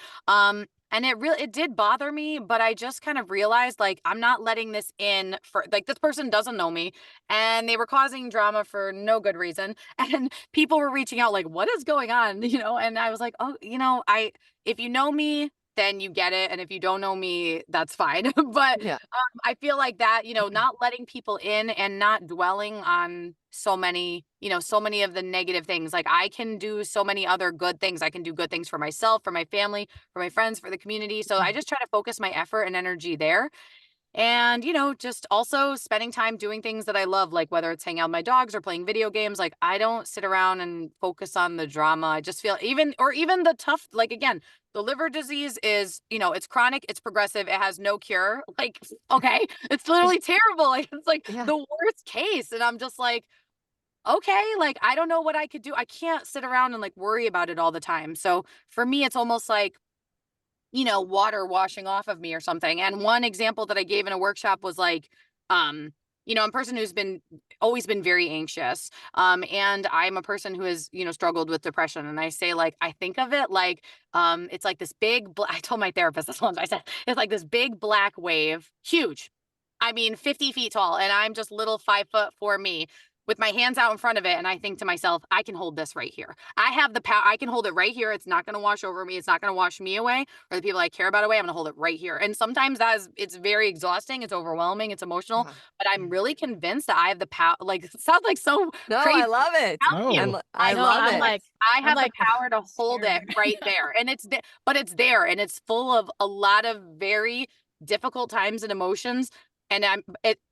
And it did bother me, but I just kind of realized like I'm not letting this in, for like this person doesn't know me, and they were causing drama for no good reason. And people were reaching out like, what is going on? And I was like, oh, I if you know me, then you get it. And if you don't know me, that's fine. But Yeah. I feel like that, not letting people in and not dwelling on so many, so many of the negative things. Like I can do so many other good things. I can do good things for myself, for my family, for my friends, for the community. So I just try to focus my effort and energy there. And, just also spending time doing things that I love, like whether it's hanging out with my dogs or playing video games. Like I don't sit around and focus on the drama. I just feel even the tough, like again, the liver disease is, it's chronic, it's progressive, it has no cure. Like, okay, it's literally terrible. Like it's like Yeah. the worst case. And I'm just like, okay, like I don't know what I could do. I can't sit around and like worry about it all the time. So for me, it's almost like water washing off of me or something. And one example that I gave in a workshop was like, I'm a person who's always been very anxious. And I'm a person who has, struggled with depression. And I say like, I think of it like, it's like this big, I told my therapist this once, I said, it's like this big black wave, huge. I mean, 50 feet tall. And I'm just little 5'4" me with my hands out in front of it. And I think to myself, I can hold this right here. I have the power. I can hold it right here. It's not going to wash over me. It's not going to wash me away or the people I care about away. I'm going to hold it right here. And sometimes it's very exhausting. It's overwhelming. It's emotional, Yeah. but I'm really convinced that I have the power. Like, it sounds like so No, crazy. I love it. No. I No, love I'm it. like, I have the power to hold it scared. right there. And but it's there and it's full of a lot of very difficult times and emotions. And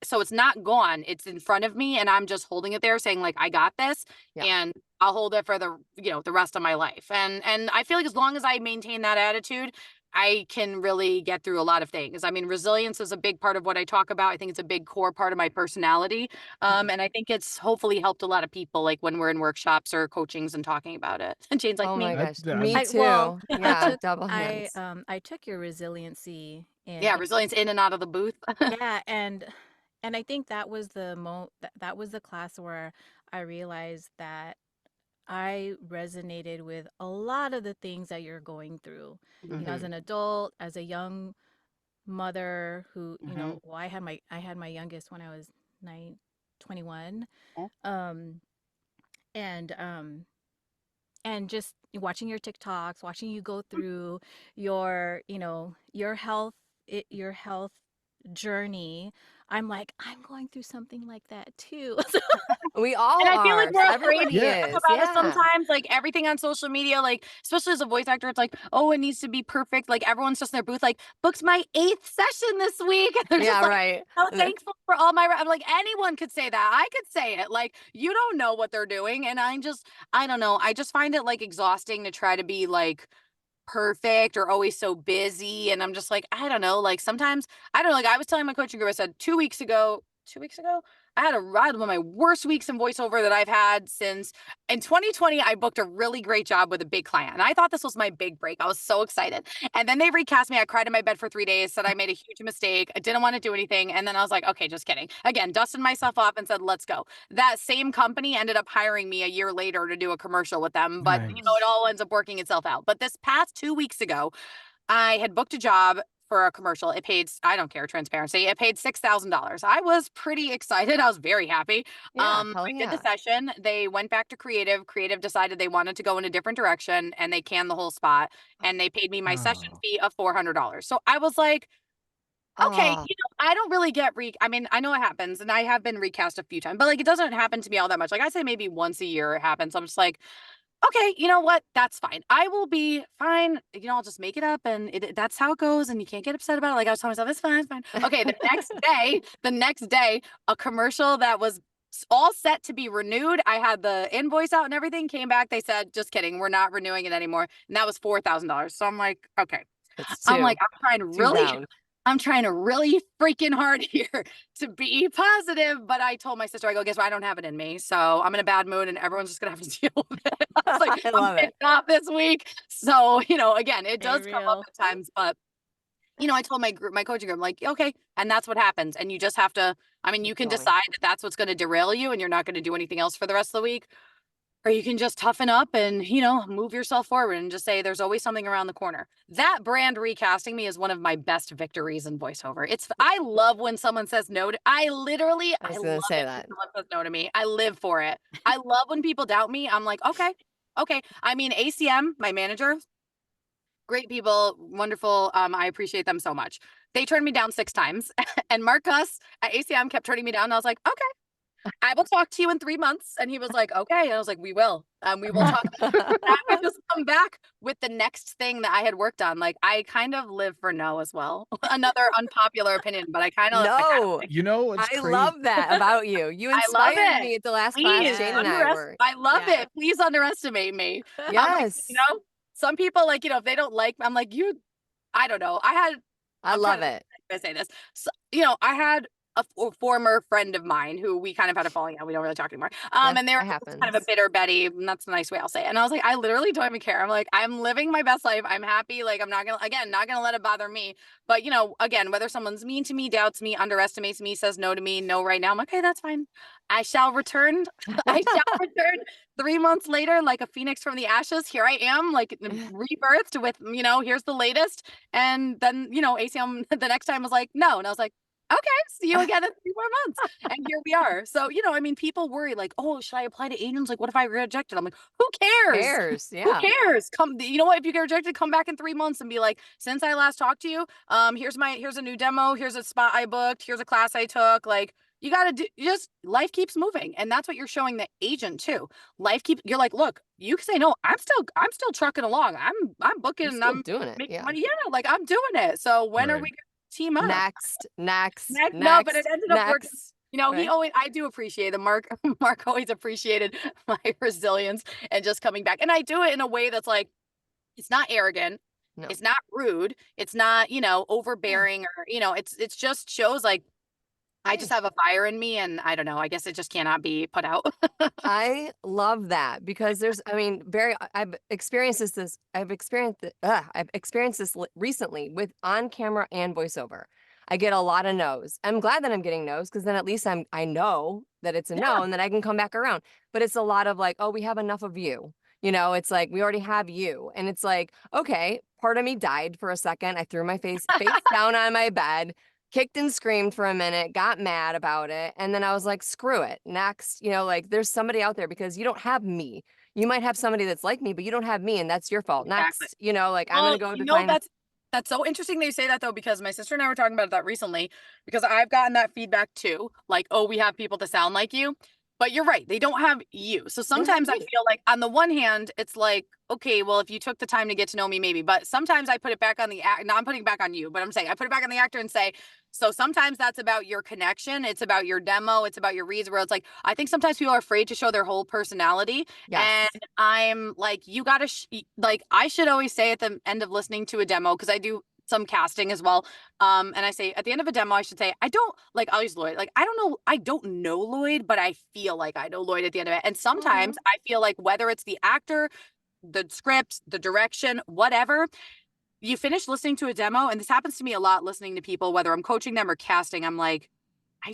so it's not gone. It's in front of me and I'm just holding it there saying like, I got this Yeah. and I'll hold it for the rest of my life. And I feel like as long as I maintain that attitude, I can really get through a lot of things. I mean, resilience is a big part of what I talk about. I think it's a big core part of my personality. And I think it's hopefully helped a lot of people, like when we're in workshops or coachings and talking about it. And Jane's like Oh my me. gosh. I Me Well, too. Yeah. Double hands. I took your resiliency Yeah, resilience in and out of the booth. yeah, and I think that was that was the class where I realized that I resonated with a lot of the things that you're going through. As Mhm. an adult, as a young mother who, Mhm. well, I had my youngest when I was 21. Yeah. Um and just watching your TikToks, watching you go through your, your health journey, I'm like, I'm going through something like that too. We all And I feel like are. we're afraid Everybody to Yeah. talk is. about it Yeah. sometimes, like everything on social media, like especially as a voice actor, it's like, oh, it needs to be perfect. Like everyone's just in their booth, like, booked my 8th session this week. And they're just Yeah. like, Right. so And thankful for all my, I'm like, anyone could say that. I could say it. Like, you don't know what they're doing. And I don't know. I just find it like exhausting to try to be like perfect or always so busy. And I'm just like, I don't know. Like sometimes, I don't know. Like I was telling my coaching group, I said 2 weeks ago, I had one of my worst weeks in voiceover that I've had since in 2020. I booked a really great job with a big client. And I thought this was my big break. I was so excited. And then they recast me. I cried in my bed for 3 days, said I made a huge mistake. I didn't want to do anything. And then I was like, okay, just kidding. Again, dusted myself off and said, let's go. That same company ended up hiring me a year later to do a commercial with them. But, it Nice. all ends up working itself out. But this past 2 weeks ago, I had booked a job for a commercial. It paid, I don't care, transparency. It paid $6,000. I was pretty excited. I was very happy. yeah. Hell I did the yeah. session. They went back to creative. Creative decided they wanted to go in a different direction and they canned the whole spot. And they paid me my session Oh. fee of $400. So I was like, okay, Oh, I don't really get I mean, I know it happens and I have been recast a few times, but like it doesn't happen to me all that much. Like I say maybe once a year it happens. I'm just like, okay, you know what? That's fine. I will be fine. I'll just make it up and that's how it goes. And you can't get upset about it. Like I was telling myself, it's fine, it's fine. Okay, the next day, a commercial that was all set to be renewed. I had the invoice out and everything came back. They said, just kidding. We're not renewing it anymore. And that was $4,000. So I'm like, okay. it's I'm like, two. Two down. I'm trying to really freaking hard here to be positive. But I told my sister, I go, guess what? I don't have it in me. So I'm in a bad mood and everyone's just going to have to deal with it. I was like, I I'm love it. pissed off this week. So, again, it Stay does come up real. at times. But, I told my coaching group, I'm like, okay. And that's what happens. And you just have to, I mean, you Keep can going. decide that that's what's going to derail you and you're not going to do anything else for the rest of the week. Or you can just toughen up and, move yourself forward and just say there's always something around the corner. That brand recasting me is one of my best victories in voiceover. I love when someone says no to, I I was love gonna say it when that. someone says no to me. I live for it. I love when people doubt me. I'm like, okay. I mean, ACM, my manager, great people, wonderful. I appreciate them so much. They turned me down 6 times, and Marcus at ACM kept turning me down. And I was like, okay, I will talk to you in 3 months. And he was like, okay. And I was like, we will talk. I would just come back with the next thing that I had worked on. Like, I kind of live for no as well. Another unpopular opinion, but I kind of No, You know, it's I crazy. love that about you. You I love inspired it. me at the last Please, class Jane and I were. I love Yeah. it. Please underestimate me. I'm like, Yes. you know, some people, like, you know, if they don't like, I'm like, I don't know. I I'm love trying it. to say this. So, you know, I had a former friend of mine who we kind of had a falling out. We don't really talk anymore. Yes, And they're that kind of a happens. bitter Betty. And that's the nice way I'll say it. And I was like, I literally don't even care. I'm like, I'm living my best life. I'm happy. Like, I'm not gonna let it bother me. But, you know, again, whether someone's mean to me, doubts me, underestimates me, says no to me, no right now, I'm like, okay, that's fine. I shall return. I shall return 3 months later, like a phoenix from the ashes. Here I am, like rebirthed with, you know, here's the latest. And then, you know, ACM the next time was like, no. And I was like, okay, see you again in 3 more months. And here we are. So, you know, I mean, people worry like, oh, should I apply to agents? Like, what if I get rejected? I'm like, who cares? Who Yeah. cares? Come, you know what? If you get rejected, come back in 3 months and be like, since I last talked to you, here's a new demo. Here's a spot I booked. Here's a class I took. Like, you got to do, just life keeps moving. And that's what you're showing the agent too. You're like, look, you can say, no, I'm still trucking along. I'm booking You're and still I'm doing it. making Yeah. money. Yeah. Like, I'm doing it. So when are Right. we going to team up? Next. No, but it ended up working. You know, Right. I do appreciate it. Mark always appreciated my resilience and just coming back. And I do it in a way that's like, it's not arrogant. No. It's not rude. It's not, you know, overbearing or, you know, it's just shows like I just have a fire in me and I don't know, I guess it just cannot be put out. I love that because I mean, I've experienced I've experienced this recently with on camera and voiceover. I get a lot of no's. I'm glad that I'm getting no's because then at least I know that it's a no and then I can come back around. But it's a lot of like, oh, we have enough of you. You know, it's like we already have you. And it's like, okay, part of me died for a second. I threw my face down on my bed, kicked and screamed for a minute, got mad about it. And then I was like, screw it. Next, you know, like there's somebody out there because you don't have me. You might have somebody that's like me, but you don't have me. And that's your fault. Exactly. Next, you know, like I'm Well, going to go you to know, find. that's so interesting that you say that though, because my sister and I were talking about that recently, because I've gotten that feedback too. Like, oh, we have people to sound like you. But you're right, they don't have you. So They don't have sometimes I me. feel like on the one hand, it's like, okay, well, if you took the time to get to know me, maybe. But sometimes I put it back on the act. No, I'm putting it back on you, but I'm saying I put it back on the actor and say, so sometimes that's about your connection. It's about your demo. It's about your reads where it's like, I think sometimes people are afraid to show their whole personality. Yes. And I'm like, you got to, like, I should always say at the end of listening to a demo, because I do some casting as well. And I say at the end of a demo, I should say, I don't like, I'll use Lloyd. Like, I don't know Lloyd, but I feel like I know Lloyd at the end of it. And sometimes I feel like whether it's the actor, the script, the direction, whatever, you finish listening to a demo, and this happens to me a lot listening to people, whether I'm coaching them or casting, I'm like, I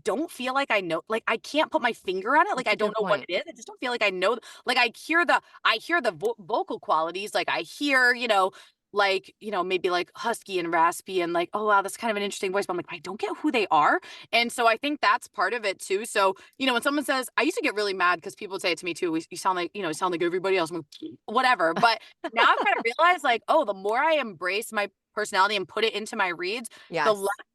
don't feel like I know, like I can't put my finger on it. Like That's I a don't good know what point. it is. I just don't feel like I know. Like I hear the vocal qualities. Like I hear, you know, like, you know, maybe like husky and raspy and like, oh wow, that's kind of an interesting voice. But I'm like, I don't get who they are. And so I think that's part of it too. So, you know, when someone says, I used to get really mad because people would say it to me too. You sound like, you know, sound like everybody else. I'm like, whatever. But now I've kind of realized like, oh, the more I embrace my personality and put it into my reads, Yes.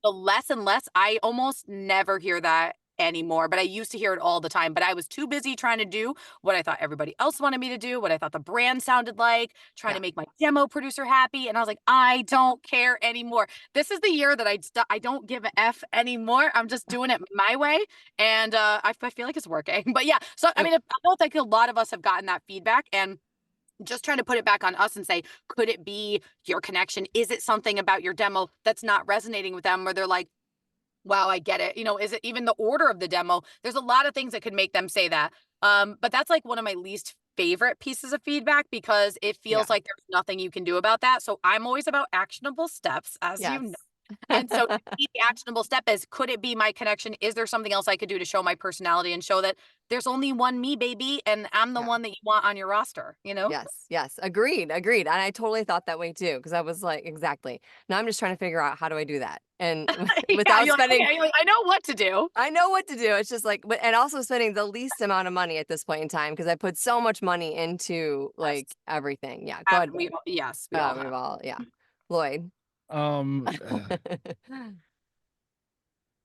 the less and less. I almost never hear that anymore, but I used to hear it all the time. But I was too busy trying to do what I thought everybody else wanted me to do, what I thought the brand sounded like, trying to make my demo producer happy. And I was like, I don't care anymore. This is the year that I don't give a F anymore. I'm just doing it my way. And I feel like it's working. But yeah, so I mean, I felt like a lot of us have gotten that feedback, and just trying to put it back on us and say, could it be your connection? Is it something about your demo that's not resonating with them where they're like, wow, I get it. You know, is it even the order of the demo? There's a lot of things that could make them say that. But that's like one of my least favorite pieces of feedback because it feels like there's nothing you can do about that. So I'm always about actionable steps, as you know. And so to me, the actionable step is, could it be my connection? Is there something else I could do to show my personality and show that there's only one me, baby, and I'm the Yeah. one that you want on your roster, you know? Yes, yes, agreed, agreed. And I totally thought that way too, because I was like, exactly. Now I'm just trying to figure out how do I do that, and Yeah, without you're like, spending. okay, you're like, I know what to do. I know what to do. It's just like, but and also spending the least amount of money at this point in time because I put so much money into like Yes. everything. Yeah, go ahead. Yes, we all We've have. all, yeah. Lloyd. Um,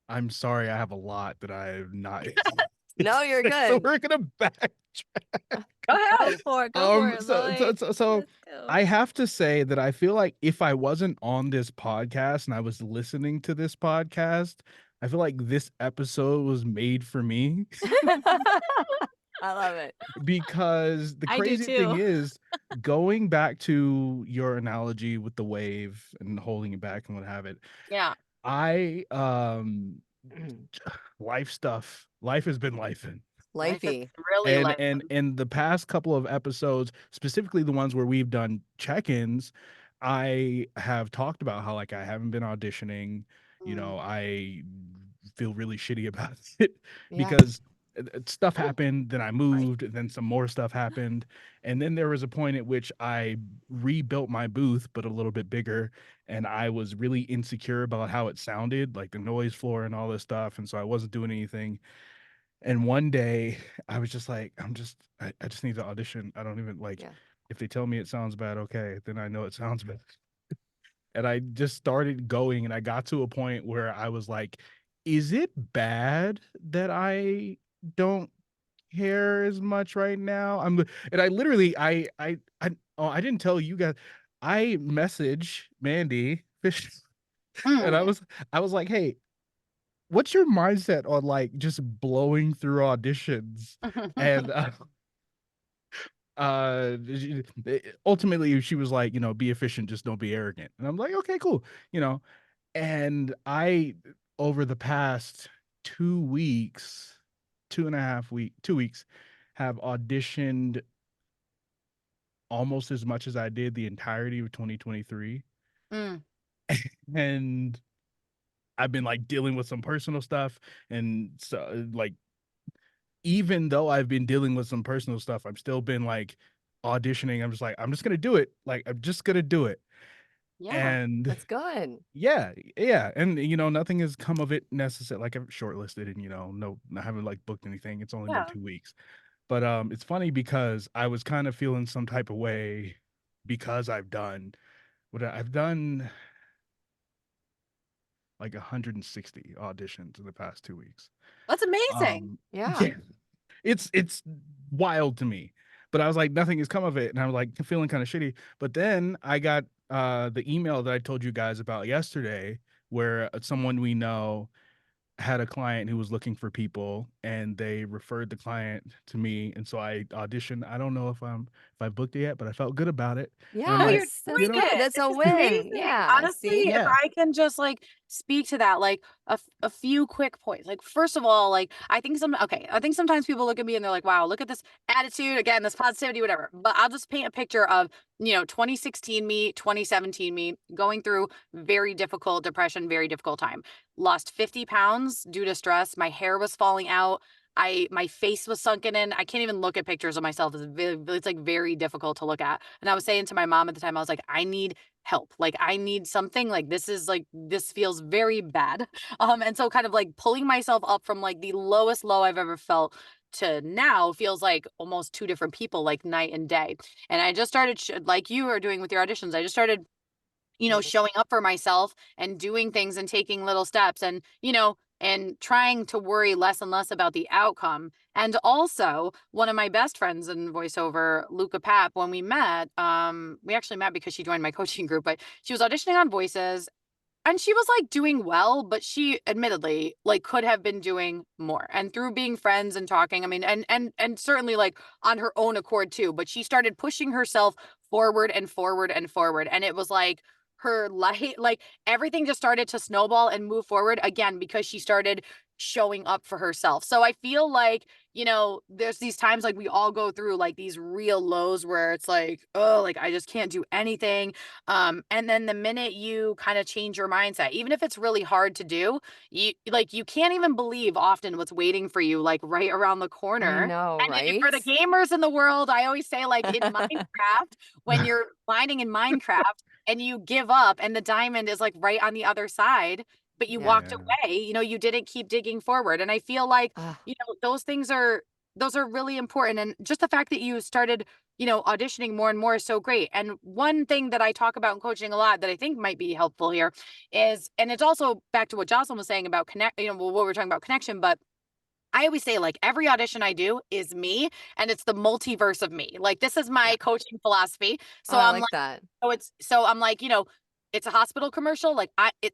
I'm sorry, I have a lot that I'm not. No, you're So good. we're gonna back. Go Go ahead. for it. Go for it, So Lloyd. Let's go. I have to say that I feel like if I wasn't on this podcast and I was listening to this podcast, I feel like this episode was made for me I love it. because the I do crazy thing too. is going back to your analogy with the wave and holding it back and what have it. Yeah. I life has been life. Life is Lifey. really life. And the past couple of episodes, specifically the ones where we've done check-ins, I have talked about how like I haven't been auditioning. You know, I feel really shitty about it Yeah. because stuff happened, then I Right. moved, and then some more stuff happened. And then there was a point at which I rebuilt my booth, but a little bit bigger. And I was really insecure about how it sounded, like the noise floor and all this stuff. And so I wasn't doing anything. And one day I was just like, I just need to audition. I don't even like, Yeah. if they tell me it sounds bad, okay, then I know it sounds bad. And I just started going and I got to a point where I was like, is it bad that I don't care as much right now? And I literally oh, I didn't tell you guys. I message Mandy Fish and Mm. I was like, hey, what's your mindset on like just blowing through auditions? And ultimately she was like, you know, be efficient, just don't be arrogant. And I'm like, okay, cool, you know. And I, over the past 2 weeks, 2.5 weeks, have auditioned almost as much as I did the entirety of 2023. Mm. And I've been like dealing with some personal stuff, and so like even though I've been dealing with some personal stuff, I've still been like auditioning. I'm just like, I'm just gonna do it. Like, I'm just gonna do it. Yeah. And That's good. yeah, yeah. And you know, nothing has come of it necessarily. Like, I've shortlisted and, you know, no, I haven't like booked anything. It's only been Yeah. 2 weeks. But it's funny because I was kind of feeling some type of way because I've done I've done like 160 auditions in the past 2 weeks. That's amazing. Yeah. Yeah. It's wild to me. But I was like, nothing has come of it, and I'm like feeling kind of shitty. But then I got the email that I told you guys about yesterday, where someone we know had a client who was looking for people, and they referred the client to me, and so I auditioned. I don't know if I booked it yet, but I felt good about it. And I'm No, like, you're Yes. doing you That's know, good. it. That's This a is win. amazing. Yeah. Honestly, See? if yeah, I can just like speak to that, like a few quick points. Like, first of all, like I think sometimes people look at me and they're like, wow, look at this attitude, again, this positivity, whatever. But I'll just paint a picture of, 2016 me, 2017 me, going through very difficult depression, very difficult time. Lost 50 pounds due to stress. My hair was falling out. My face was sunken in. I can't even look at pictures of myself. It's like very difficult to look at. And I was saying to my mom at the time, I was like, I need help. Like, I need something. Like, this feels very bad. And so kind of like pulling myself up from like the lowest low I've ever felt to now feels like almost two different people, like night and day. And I just started like you are doing with your auditions. I just started showing up for myself and doing things and taking little steps and, and trying to worry less and less about the outcome. And also, one of my best friends in voiceover, Luca Papp, when we actually met because she joined my coaching group, but she was auditioning on voices and she was like doing well, but she admittedly like could have been doing more. And through being friends and talking, I mean, and certainly like on her own accord too, but she started pushing herself forward and forward and forward. And it was like her light, like everything just started to snowball and move forward again because she started showing up for herself. So I feel like, you know, there's these times like we all go through like these real lows where it's like, oh, like I just can't do anything. And then the minute you kind of change your mindset, even if it's really hard to do, you can't even believe often what's waiting for you like right around the I corner. know, And right? for the gamers in the world, I always say like in Minecraft, when you're mining in Minecraft and you give up and the diamond is like right on the other side, but you Yeah. walked Yeah. away, you know, you didn't keep digging forward. And I feel like, Ugh. you know, those are really important. And just the fact that you started, you know, auditioning more and more is so great. And one thing that I talk about in coaching a lot that I think might be helpful here is, and it's also back to what Jocelyn was saying about connect, you know, what we're talking about connection, but I always say like every audition I do is me and it's the multiverse of me. Like this is Yeah. my coaching philosophy. Oh, So I I'm like like, that. so I'm like, you know, it's a hospital commercial. Like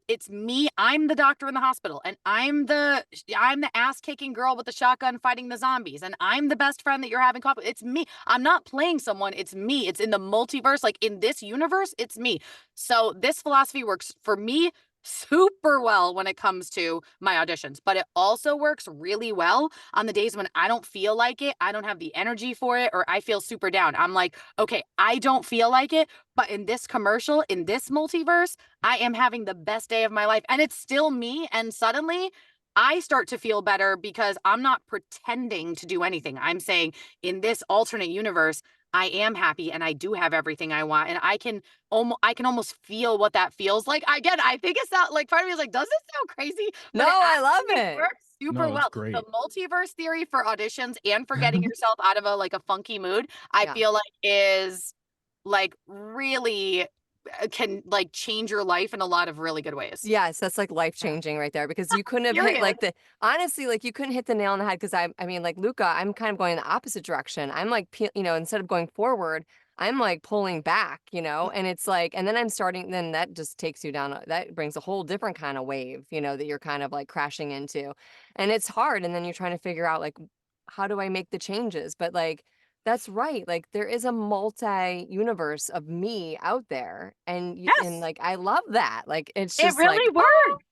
it's me. I'm the doctor in the hospital, and I'm the ass kicking girl with the shotgun fighting the zombies, and I'm the best friend that you're having coffee. It's me. I'm not playing someone. It's me. It's in the multiverse. Like in this universe, it's me. So this philosophy works for me super well when it comes to my auditions, but it also works really well on the days when I don't feel like it, I don't have the energy for it, or I feel super down. I'm like, okay, I don't feel like it, but in this commercial, in this multiverse, I am having the best day of my life. And it's still me. And suddenly I start to feel better because I'm not pretending to do anything. I'm saying in this alternate universe, I am happy and I do have everything I want. And I can almost feel what that feels like. Again, I think it's not like part of me is like, does this sound crazy? No, But it I love actually it. works super No, it's well. The great. multiverse theory for auditions and for getting yourself out of a like a funky mood, I Yeah. feel like is like really can like change your life in a lot of really good ways. Yes, that's like life Yeah. changing right there because you couldn't have hit Period. like the honestly, like you couldn't hit the nail on the head because I mean, like Luca, I'm kind of going in the opposite direction. I'm like, you know, instead of going forward, I'm like pulling back, you know, and it's like, and then I'm starting, then that just takes you down, that brings a whole different kind of wave, you know, that you're kind of like crashing into. And it's hard. And then you're trying to figure out, like, how do I make the changes? But like, that's right. Like there is a multi-universe of me out there. And Yes. like I love that. Like it's It just like, really oh, works.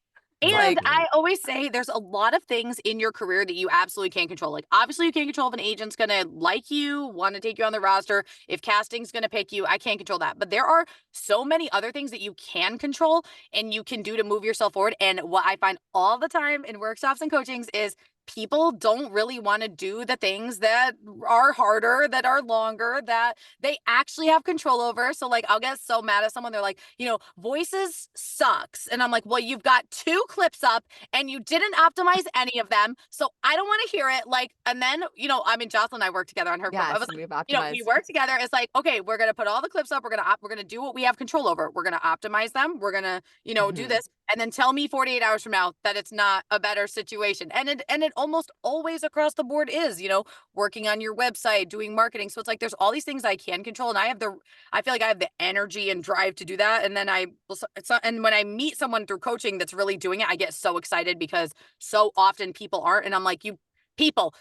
it's No, it's And like, I great. always say there's a lot of things in your career that you absolutely can't control. Like, obviously, you can't control if an agent's going to like you, want to take you on the roster, if casting's going to pick you. I can't control that. But there are so many other things that you can control and you can do to move yourself forward. And what I find all the time in workshops and coachings is people don't really want to do the things that are harder, that are longer, that they actually have control over. So like I'll get so mad at someone. They're like, you know, voices sucks. And I'm like, well, you've got 2 clips up and you didn't optimize any of them. So I don't want to hear it. Like, and then, you know, I mean, Jocelyn and I worked together on her clip. I yes, was like, we've you know, we optimized. work together. It's like, okay, we're going to put all the clips up. We're going to do what we have control over. We're going to optimize them. We're going to, you know, do Mhm. this. And then tell me 48 hours from now that it's not a better situation. And it almost always across the board is, you know, working on your website, doing marketing. So it's like there's all these things I can control, and I feel like I have the energy and drive to do that. And then and when I meet someone through coaching that's really doing it, I get so excited because so often people aren't. And I'm like, you people,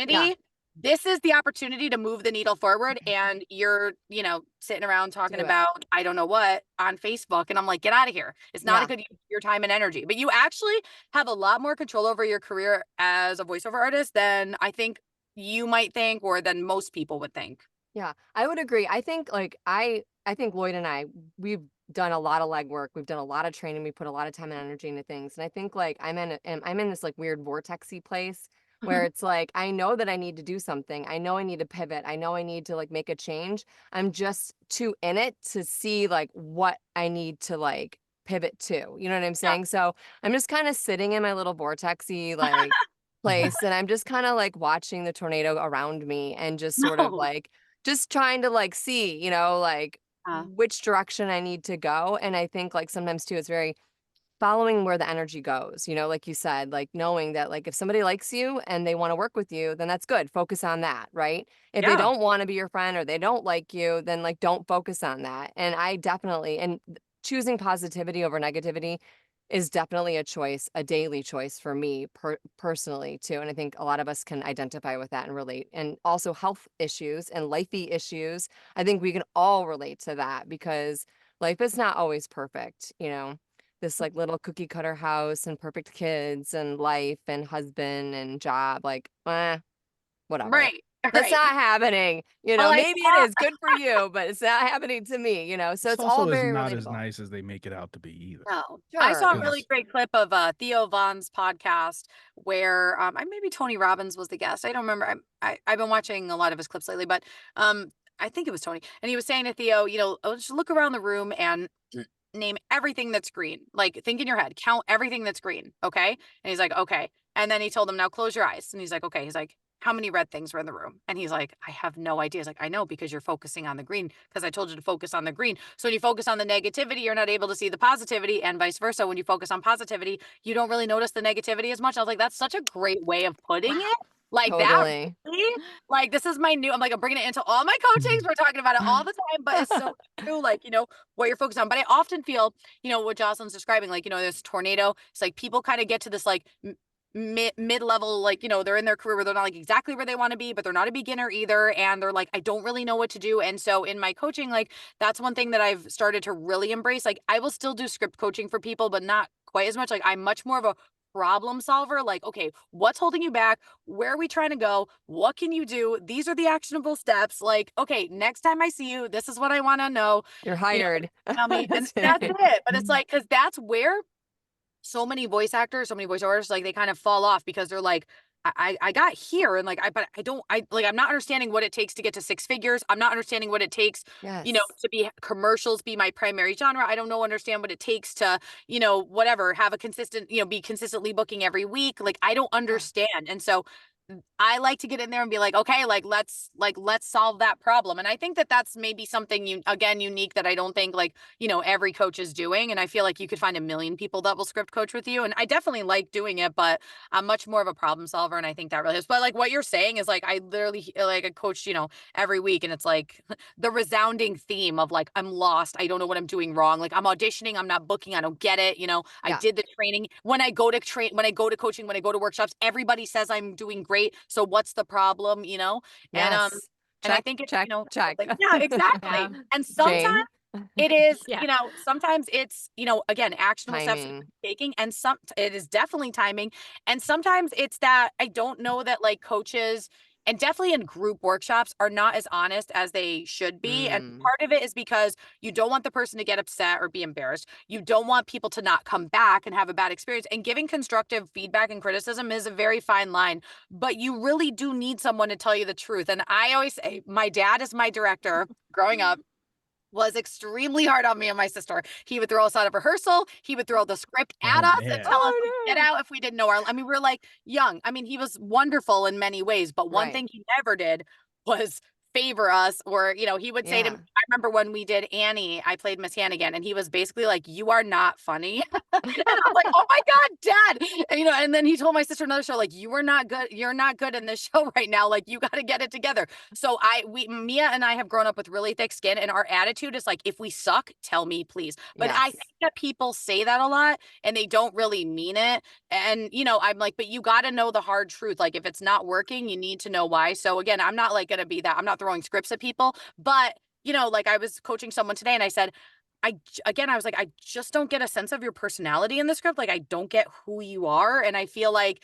Yeah, this is the opportunity to move the needle forward. And you're, you know, sitting around talking do it. about, I don't know what on Facebook. And I'm like, get out of here. It's not a Yeah. good use of your time and energy. But you actually have a lot more control over your career as a voiceover artist than I think you might think or than most people would think. Yeah, I would agree. I think like I think Lloyd and I we've done a lot of legwork. We've done a lot of training. We put a lot of time and energy into things. And I think like I'm in this like weird vortexy place where it's like I know that I need to do something. I know I need to pivot. I know I need to like make a change. I'm just too in it to see like what I need to like pivot to. You know what I'm Yeah. saying? So I'm just kind of sitting in my little vortexy like place and I'm just kind of like watching the tornado around me and just sort of No. like just trying to like see, you know, like Uh, which direction I need to go. And I think like sometimes too, it's very following where the energy goes, you know, like you said, like knowing that like if somebody likes you and they want to work with you, then that's good. Focus on that, right? If they yeah. don't want to be your friend or they don't like you, then like don't focus on that. And I definitely, and choosing positivity over negativity is definitely a choice, a daily choice for me personally too. And I think a lot of us can identify with that and relate. And also health issues and lifey issues. I think we can all relate to that because life is not always perfect, you know. this like little cookie cutter house and perfect kids and life and husband and job. Like, whatever. Right. That's Right. not happening. You Well, know, I maybe it saw is good for you, but it's not happening to me, you know. So This it's all also is very not as relatable. nice as they make it out to be either. No. I Sure. saw a No. really great clip of Theo Vaughn's podcast where maybe Tony Robbins was the guest. I don't remember. I've been watching a lot of his clips lately, but I think it was Tony. And he was saying to Theo, you know, just look around the room and name everything that's green. Like think in your head, count everything that's green. Okay. And he's like, okay. And then he told him, now close your eyes. And he's like, okay. He's like, how many red things were in the room? And he's like, I have no idea. He's like, I know because you're focusing on the green because I told you to focus on the green. So when you focus on the negativity, you're not able to see the positivity and vice versa. When you focus on positivity, you don't really notice the negativity as much. I was like, that's such a great way of putting it. Like that, Totally. really? Like this is my new, I'm like, I'm bringing it into all my coachings. We're talking about it all the time, but it's so true. Like, you know, what you're focused on. But I often feel, you know, what Jocelyn's describing, like, you know, there's a tornado. It's like people kind of get to this like mid-level, like, you know, they're in their career where they're not like exactly where they want to be, but they're not a beginner either. And they're like, I don't really know what to do. And so in my coaching, like that's one thing that I've started to really embrace. Like I will still do script coaching for people, but not quite as much. Like I'm much more of a problem solver. Like, okay, what's holding you back? Where are we trying to go? What can you do? These are the actionable steps. Like, okay, next time I see you, this is what I want to know. You're hired. Tell me. And That's that's right. it. But it's like, because that's where so many voice actors, so many voice artists, like they kind of fall off because they're like, I got here and like but I don't I'm not understanding what it takes to get to six figures. I'm not understanding what it takes, Yes. you know, to be commercials be my primary genre. I don't know understand what it takes to, you know, whatever, have a consistent, you know, be consistently booking every week. Like I don't understand. And so I like to get in there and be like, okay, let's solve that problem. And I think that that's maybe something unique that I don't think like, you know, every coach is doing. And I feel like you could find a million people that will script coach with you. And I definitely like doing it, but I'm much more of a problem solver. And I think that really is. But like what you're saying is like, I literally like a coach, you know, every week. And it's like the resounding theme of like, I'm lost. I don't know what I'm doing wrong. Like I'm auditioning. I'm not booking. I don't get it. You know, I did the training. When I go to when I go to coaching, when I go to workshops, everybody says I'm doing great. So what's the problem, you know? And Yes. and I Check, think it's, check, you know, check. like, yeah, exactly. Yeah. And sometimes Jane. it is, Yeah. you know, sometimes it's, you know, again, actionable steps Timing. taking, and it is definitely timing. And sometimes it's that I don't know that like coaches and definitely in group workshops are not as honest as they should be. And part of it is because you don't want the person to get upset or be embarrassed. You don't want people to not come back and have a bad experience. And giving constructive feedback and criticism is a very fine line, but you really do need someone to tell you the truth. And I always say, my dad is my director growing up. Was extremely hard on me and my sister. He would throw us out of rehearsal. He would throw the script at Oh, us and man. tell us Oh, to get no. out if we didn't know our. I mean, we were like young. I mean, he was wonderful in many ways, but one Right. thing he never did was favor us, or you know, he would say to me, Yeah. I remember when we did Annie, I played Miss Hannigan, and he was basically like, "You are not funny." And I'm like, "Oh my God, Dad!" And, you know, and then he told my sister another show, like, "You are not good. You're not good in this show right now. Like, you got to get it together." So Mia and I have grown up with really thick skin, and our attitude is like, if we suck, tell me, please. But I Yes. think that people say that a lot and they don't really mean it. And, you know, I'm like, but you got to know the hard truth. Like, if it's not working, you need to know why. So again, I'm not like going to be that. I'm not throwing scripts at people, but, you know, like I was coaching someone today and I said, I was like, I just don't get a sense of your personality in the script. Like, I don't get who you are. And I feel like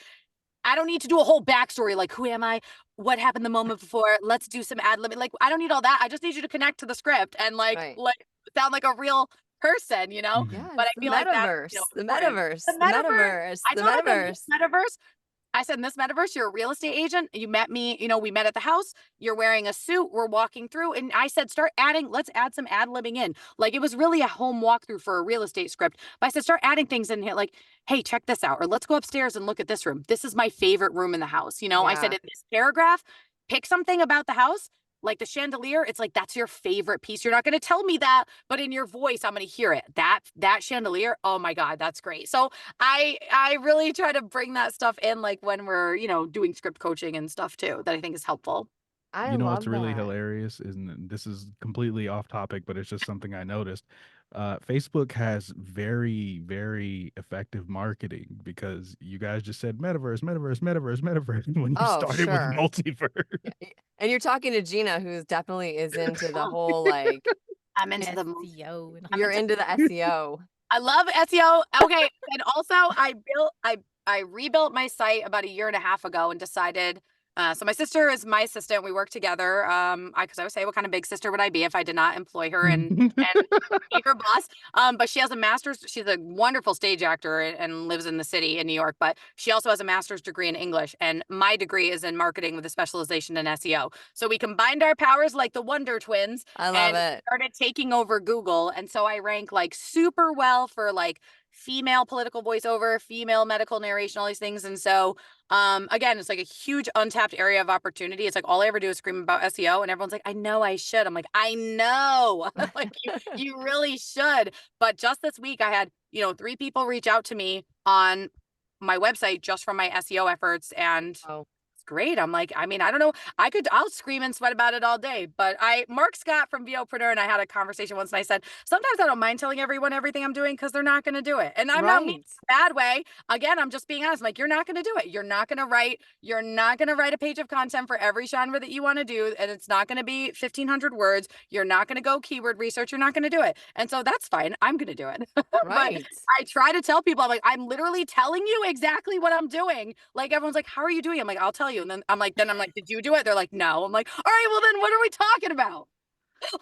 I don't need to do a whole backstory. Like, who am I? What happened the moment before? Let's do some ad lib. Like, I don't need all that. I just need you to connect to the script and like sound like a real person, you know? Mhm. But Yes. I The feel like that's, metaverse. you know, The important. metaverse. The The metaverse. metaverse. I The told him in this metaverse. metaverse, I said, in this metaverse, you're a real estate agent. You met me, you know, we met at the house. You're wearing a suit. We're walking through. And I said, let's add some ad libbing in. Like it was really a home walkthrough for a real estate script. But I said, start adding things in here. Like, hey, check this out. Or let's go upstairs and look at this room. This is my favorite room in the house. You know, I said Yeah. in this paragraph, pick something about the house. Like the chandelier, it's like, that's your favorite piece. You're not going to tell me that, but in your voice, I'm going to hear it. That chandelier. Oh my God, that's great. So I really try to bring that stuff in, like when we're, you know, doing script coaching and stuff too, that I think is helpful. I You know what's love really that. hilarious? This is completely off topic, but it's just something I noticed. Facebook has very, very effective marketing because you guys just said metaverse, metaverse, metaverse, metaverse when you Oh, started with sure. multiverse. And you're talking to Gina, who's definitely is into the whole like I'm into the SEO. you're into the SEO. I love SEO. Okay, and also I rebuilt my site about a year and a half ago and decided. So my sister is my assistant. We work together. Because I would say, what kind of big sister would I be if I did not employ her and be her boss? But she has a master's. She's a wonderful stage actor and lives in the city in New York. But she also has a master's degree in English, and my degree is in marketing with a specialization in SEO. So we combined our powers like the Wonder Twins I love and it. started taking over Google. And so I rank like super well for like female political voiceover, female medical narration, all these things. And so again, it's like a huge untapped area of opportunity. It's like all I ever do is scream about SEO, and everyone's like, I know I should. I'm like, I know. Like you really should. But just this week I had, 3 people reach out to me on my website just from my SEO efforts, and Oh, it's great. I'm like, I mean, I don't know. I'll scream and sweat about it all day. But Mark Scott from VOpreneur and I had a conversation once, and I said, sometimes I don't mind telling everyone everything I'm doing because they're not going to do it. And I'm not mean in a bad way. Again, I'm just being honest. I'm like, you're not going to do it. You're not going to write a page of content for every genre that you want to do. And it's not going to be 1,500 words. You're not going to go keyword research. You're not going to do it. And so that's fine. I'm going to do it. But right. I try to tell people, I'm like, I'm literally telling you exactly what I'm doing. Like everyone's like, how are you doing? I'm like, I'll tell you. And then I'm like, did you do it? They're like, no. I'm like, all right, well then what are we talking about?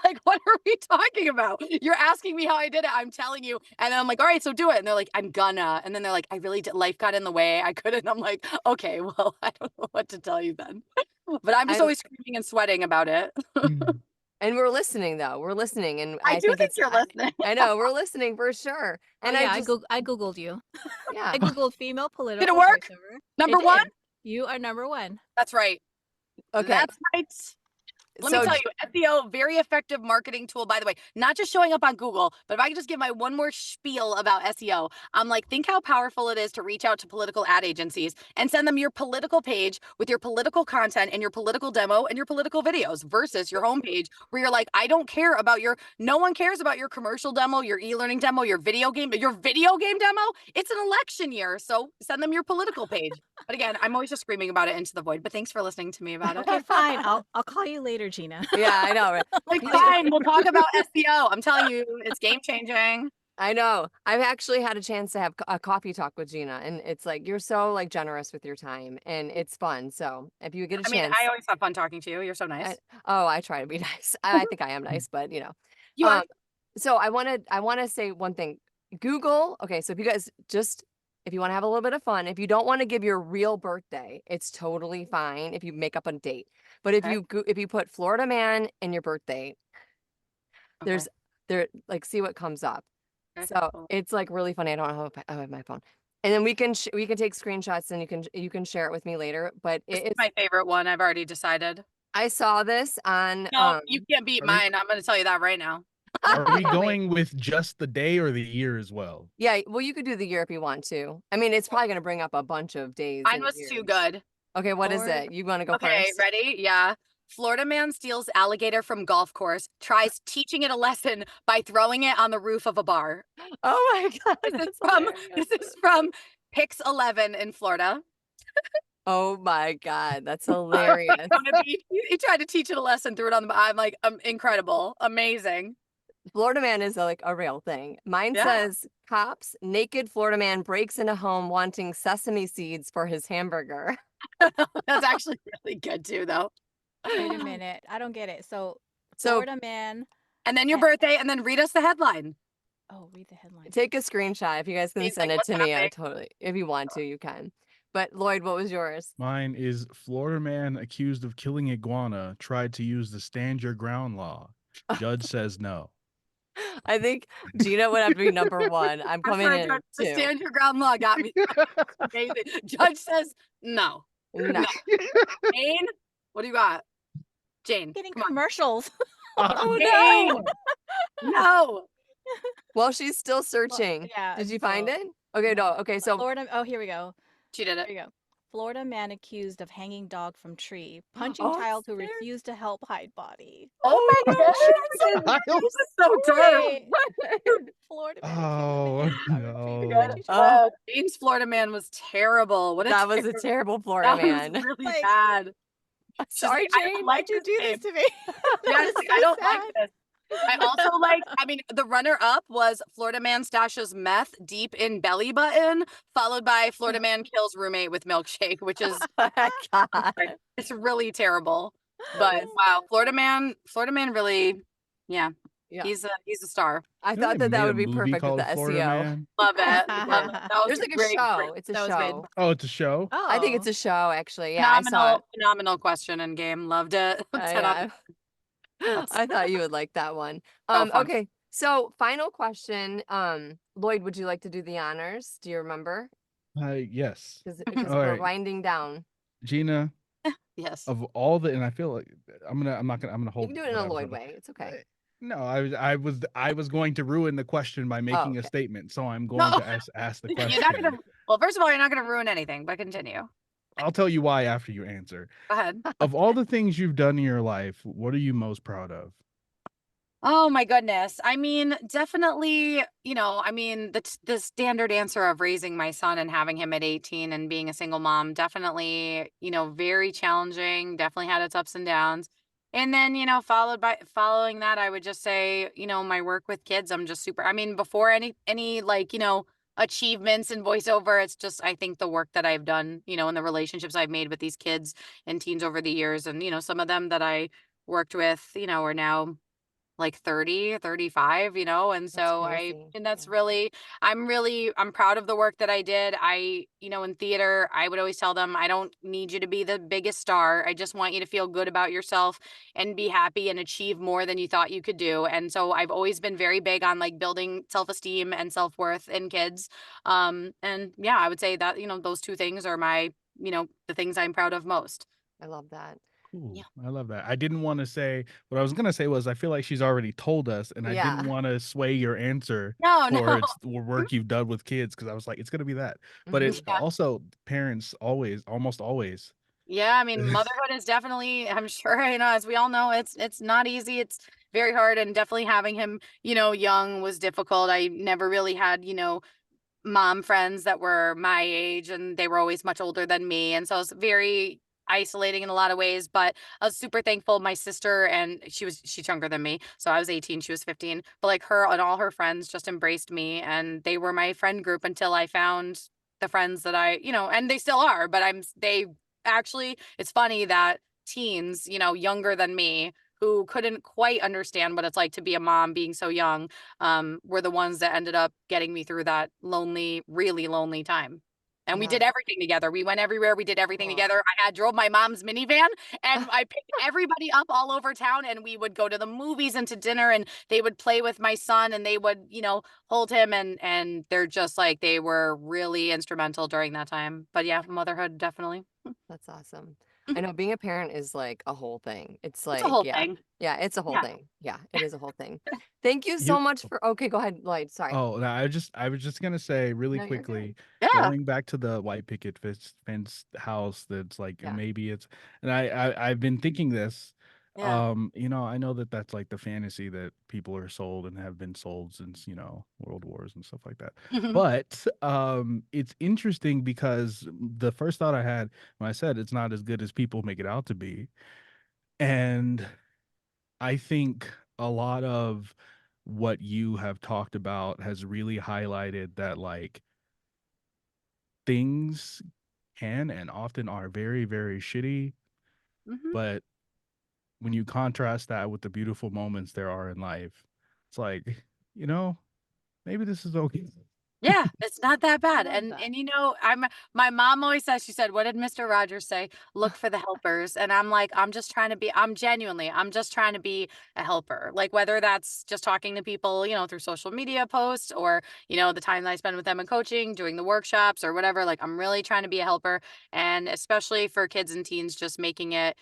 Like, what are we talking about? You're asking me how I did it. I'm telling you. And then I'm like, all right, so do it. And they're like, I'm gonna. And then they're like, I really did. Life got in the way. I couldn't. I'm like, okay, well, I don't know what to tell you then. But I'm just always screaming and sweating about it. And we're listening though. We're listening, and I do think you're listening. I know we're listening for sure. And I googled you. Yeah. I googled female political. Did it work? voiceover. Number It one? did. You are number 1. That's right. Okay. That's right. Let me tell you, SEO, very effective marketing tool, by the way, not just showing up on Google, but if I could just give my one more spiel about SEO, I'm like, think how powerful it is to reach out to political ad agencies and send them your political page with your political content and your political demo and your political videos versus your homepage where you're like, I don't care about no one cares about your commercial demo, your e-learning demo, your video game demo. It's an election year. So send them your political page. But again, I'm always just screaming about it into the void, but thanks for listening to me about it. Okay, fine. I'll call you later, Gina. Yeah, I know. Right? Like, fine, we'll talk about SEO. I'm telling you, it's game changing. I know. I've actually had a chance to have a coffee talk with Gina, and it's like you're so like generous with your time, and it's fun. So if you get a chance, I always have fun talking to you. You're so nice. I try to be nice. I think I am nice, but you are. So I want to say one thing. Google. Okay, so if you guys if you want to have a little bit of fun, if you don't want to give your real birthday, it's totally fine if you make up a date. But if you put Florida man in your birthday, see what comes up. Okay, so cool. It's like really funny. I don't know how I have my phone. And then we can take screenshots, and you can share it with me later. But it's my favorite one. I've already decided. I saw this on. No, you can't beat mine. I'm going to tell you that right now. Are we going with just the day or the year as well? Yeah, well, you could do the year if you want to. I mean, it's probably going to bring up a bunch of days. Mine was too good. Okay, what is it? You want to go first? Okay, ready? Yeah. Florida man steals alligator from golf course, tries teaching it a lesson by throwing it on the roof of a bar. Oh my God. This is from Pix 11 in Florida. Oh my God, that's hilarious. He tried to teach it a lesson, threw it on the. I'm like, incredible, amazing. Florida man is like a real thing. Mine says, cops, naked Florida man breaks into home wanting sesame seeds for his hamburger. That's actually really good too, though. Wait a minute, I don't get it. So Florida man, and then your birthday, and then read us the headline. Oh, read the headline. Take a screenshot if you guys can send it to me. I totally, if you want to, you can. But Lloyd, what was yours? Mine is Florida man accused of killing iguana tried to use the stand your ground law. Judge says no. I think Gina would have to be number 1. I'm coming in too. The stand your ground law got me. Amazing. Judge says no. No. Jane, what do you got? Jane, getting commercials. Oh no. No. Well, she's still searching. Well, yeah. Did you find it? Okay, no. Okay, so Florida. Oh, here we go. She did it. Here we go. Florida man accused of hanging dog from tree, punching child who refused to help hide body. Oh my gosh, this is so dark. Florida man. Oh no. Jane's Florida man was terrible. That was a terrible Florida man. Was really bad. Sorry, Jane. Why'd you do this to me? Honestly, I don't like this. I also like, I mean, the runner up was Florida Man stashes meth deep in belly button, followed by Florida Man kills roommate with milkshake, which is, Oh my God. it's really terrible. But wow, Florida Man really, yeah, Yeah. he's a star. I You know, thought they that made a would be movie perfect with called the Florida SEO. Man. Love it. Love it. That was There's like a great. show. It's a That was show. good. Oh, it's a show. I think it's Oh. a show, actually. Yeah, I saw it. Phenomenal question and game. Loved it. 10 out of Yeah. 10. I thought you would like that one. So fun. Okay. So final question. Lloyd, would you like to do the honors? Do you remember? Yes. Because All we're right, winding down. Gina. Yes. Of all the, and I feel like I'm not gonna, I'm gonna You hold can do it in what a I was Lloyd gonna. way. It's okay. No, I was going to ruin the question by Oh, making a okay. statement, so I'm going No, to ask the you're not question. gonna. Well, first of all, you're not gonna ruin anything, but continue. I'll tell you why after you answer. Go ahead. Of all the things you've done in your life, what are you most proud of? Oh my goodness. I mean, definitely, I mean, the standard answer of raising my son and having him at 18 and being a single mom, definitely, very challenging, definitely had its ups and downs. And then, following that, I would just say, my work with kids, I'm just super, I mean, before any like, achievements in voiceover, it's just, I think the work that I've done, and the relationships I've made with these kids and teens over the years. And, some of them that I worked with, are now like 30, 35, and That's so crazy. and that's Yeah. I'm proud of the work that I did. In theater, I would always tell them, I don't need you to be the biggest star. I just want you to feel good about yourself and be happy and achieve more than you thought you could do. And so I've always been very big on like building self-esteem and self-worth in kids. And yeah, I would say that, those two things are my, the things I'm proud of most. I love that. Cool. Yeah. I love that. I didn't want to say what I was going to say was I feel like she's already told us, and I didn't Yeah. want to sway your answer No, no. towards the work you've done with kids because I was like, it's going to be that. But it's Mhm. Yeah. also parents always, almost always. Yeah, I mean, motherhood is definitely, I'm sure, as we all know, it's not easy. It's very hard, and definitely having him, young was difficult. I never really had, mom friends that were my age, and they were always much older than me. And so it's very isolating in a lot of ways, but I was super thankful. My sister, and she's younger than me. So I was 18, she was 15, but like her and all her friends just embraced me, and they were my friend group until I found the friends that and they still are, but they actually, it's funny that teens, younger than me, who couldn't quite understand what it's like to be a mom being so young, were the ones that ended up getting me through that lonely, really lonely time. And we Yeah. did everything together. We went everywhere. We did everything Aw. together. Drove my mom's minivan, and I picked everybody up all over town, and we would go to the movies and to dinner, and they would play with my son, and they would, hold him, and they're just like, they were really instrumental during that time. But yeah, motherhood definitely. That's awesome. I know being a parent is like a whole thing. It's It's a like, whole yeah. thing. Yeah, it's a whole Yeah. thing. Yeah, it is a whole thing. Thank you so You much for okay, go ahead, Lloyd. Sorry. Oh, no, I was just gonna say really No, you're good. quickly, Yeah. going back to the white picket fence house that's like Yeah. maybe it's, and I've been thinking this, Yeah. I know that that's like the fantasy that people are sold and have been sold since, world wars and stuff like that. But it's interesting because the first thought I had when I said it's not as good as people make it out to be, and I think a lot of what you have talked about has really highlighted that like things can and often are very, very shitty. Mhm. But when you contrast that with the beautiful moments there are in life, it's like, you know, maybe this is okay. Yeah, it's not that bad. love that. And my mom always says, she said, "What did Mr. Rogers say? Look for the helpers." And I'm like, I'm just trying to be a helper. Like whether that's just talking to people, through social media posts, or, the time that I spend with them in coaching, doing the workshops or whatever, like I'm really trying to be a helper. And especially for kids and teens, just making it,